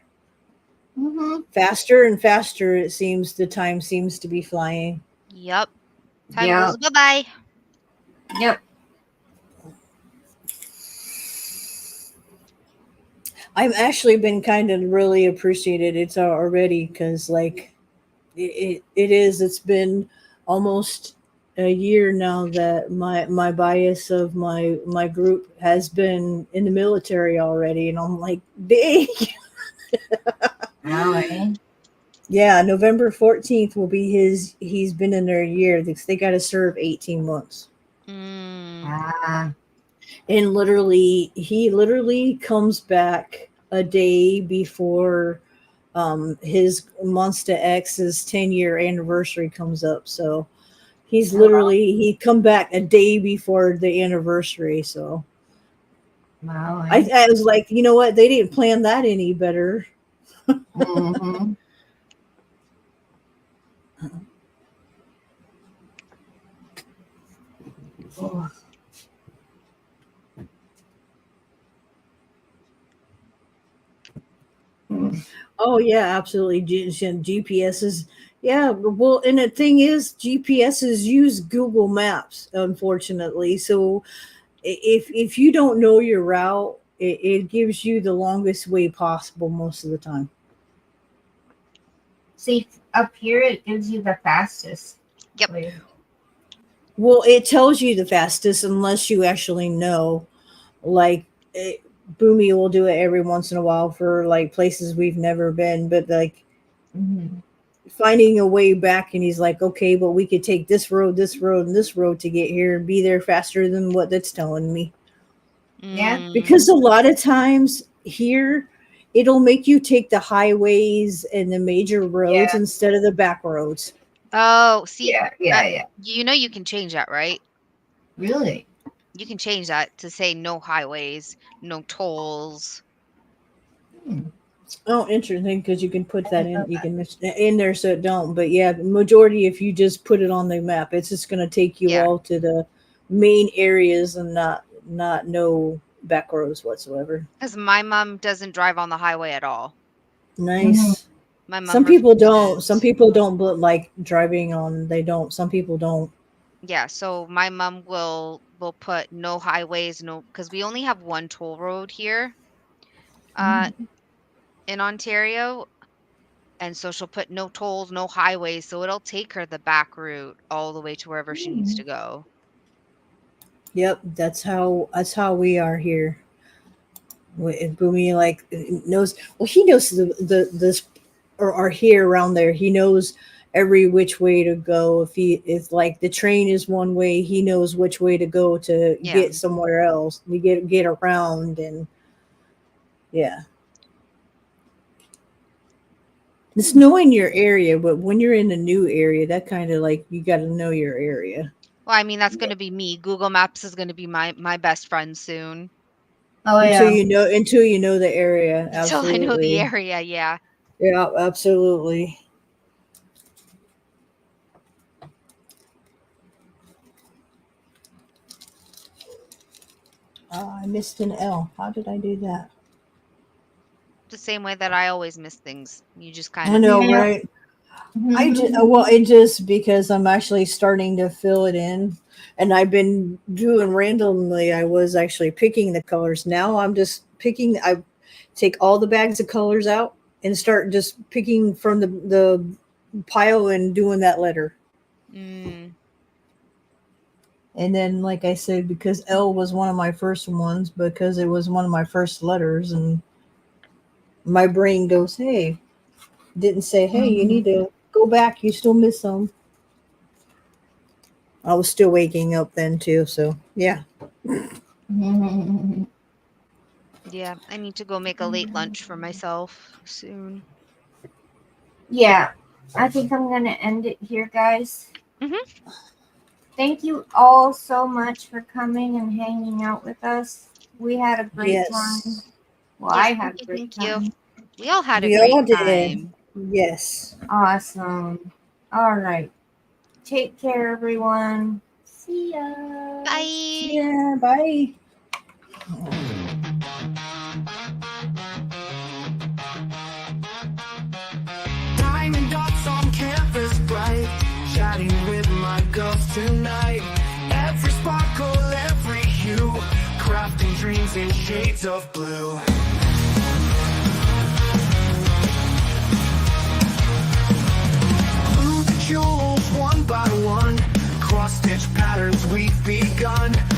S2: Mm-hmm.
S3: faster and faster. It seems the time seems to be flying.
S4: yep. Time
S2: Yep.
S4: goes bye bye.
S2: Yep.
S3: I've actually been kind of really appreciated it's already because like it is. It's been almost a year now that my bias of my group has been in the military already, and I'm like, dang.
S2: All right.
S3: Yeah, November 14th will be he's been in there a year. They got to serve 18 months.
S4: Mm.
S2: Ah.
S3: And he literally comes back a day before his Monster X's 10-year anniversary comes up. So he's literally he come back a day before the anniversary. So
S2: All
S3: I
S2: right.
S3: was like, you know what? They didn't plan that any better.
S2: Mm-hmm. Oh.
S3: Oh yeah, absolutely. GPSs. Yeah, well, and the thing is, GPSs use Google Maps, unfortunately. So if you don't know your route, it gives you the longest way possible most of the time.
S2: See, up here it gives you the fastest.
S4: Yep.
S2: way.
S3: Well, it tells you the fastest unless you actually know. Like, Boomy will do it every once in a while for like places we've never been, but like
S2: Mhm.
S3: finding a way back, and he's like, okay, but we could take this road, and this road to get here and be there faster than what that's telling me.
S2: Yeah.
S4: Mm.
S3: Because a lot of times here, it'll make you take the highways and the major roads
S2: Yeah.
S3: instead of the back roads.
S4: Oh, see,
S2: Yeah. Yeah.
S4: you know you can change that, right?
S2: Really?
S4: You can change that to say no highways, no tolls.
S3: Oh, interesting, because you can put that in, you can in there so it don't. But yeah, the majority, if you just put it on the map, it's just going to take you
S4: Yeah.
S3: all to the main areas and not no back roads whatsoever.
S4: Because my mom doesn't drive on the highway at all.
S3: Nice.
S4: My mom
S3: Some people don't.
S4: refuses.
S3: Some people don't, but like driving on, they don't. Some people don't.
S4: Yeah, so my mom will put no highways, no, because we only have one toll road here in Ontario, and so she'll put no tolls, no highways, so it'll take her the back route all the way to wherever she needs to go.
S3: Yep, that's how we are here. Boomy like knows. Well, he knows the this or here around there. He knows every which way to go. If like the train is one way, he knows which way to go to
S4: Yeah.
S3: get somewhere else. To get around, and yeah. It's knowing your area, but when you're in a new area, that kind of like you got to know your area.
S4: Well, I mean, that's going to be me. Google Maps is going to be my best friend soon.
S2: Oh
S3: Until
S2: yeah.
S3: you know the area.
S4: Until
S3: Absolutely.
S4: I know the area, yeah.
S3: Yeah, absolutely. I missed an L. How did I do that?
S4: The same way that I always miss things. You just kind
S3: I
S4: of
S3: know,
S2: Yeah.
S3: right? I just, well, it just because I'm actually starting to fill it in, and I've been doing randomly. I was actually picking the colors. Now I'm just picking. I take all the bags of colors out and start just picking from the pile and doing that letter.
S4: Mm.
S3: And then, like I said, because L was one of my first ones, because it was one of my first letters, and my brain goes, "Hey," didn't say, "Hey, you need to go back. You still miss some." I was still waking up then too, so yeah.
S4: Yeah, I need to go make a late lunch for myself soon.
S2: Yeah. I think I'm gonna end it here, guys.
S4: Mhm.
S2: Thank you all so much for coming and hanging out with us. We had a great
S3: Yes.
S2: time. Well,
S4: Yes,
S2: I had a great
S4: thank you.
S2: time.
S4: We all had a
S3: We
S4: great
S3: all did.
S4: time.
S3: Yes.
S2: Awesome. All right. Take care, everyone. See ya.
S4: Bye.
S3: Yeah. Bye.
S1: Diamond dots on canvas bright, chatting with my girls tonight. Every sparkle, every hue, crafting dreams in shades of blue. Blue jewels one by one, crossed in stitch patterns we've begun.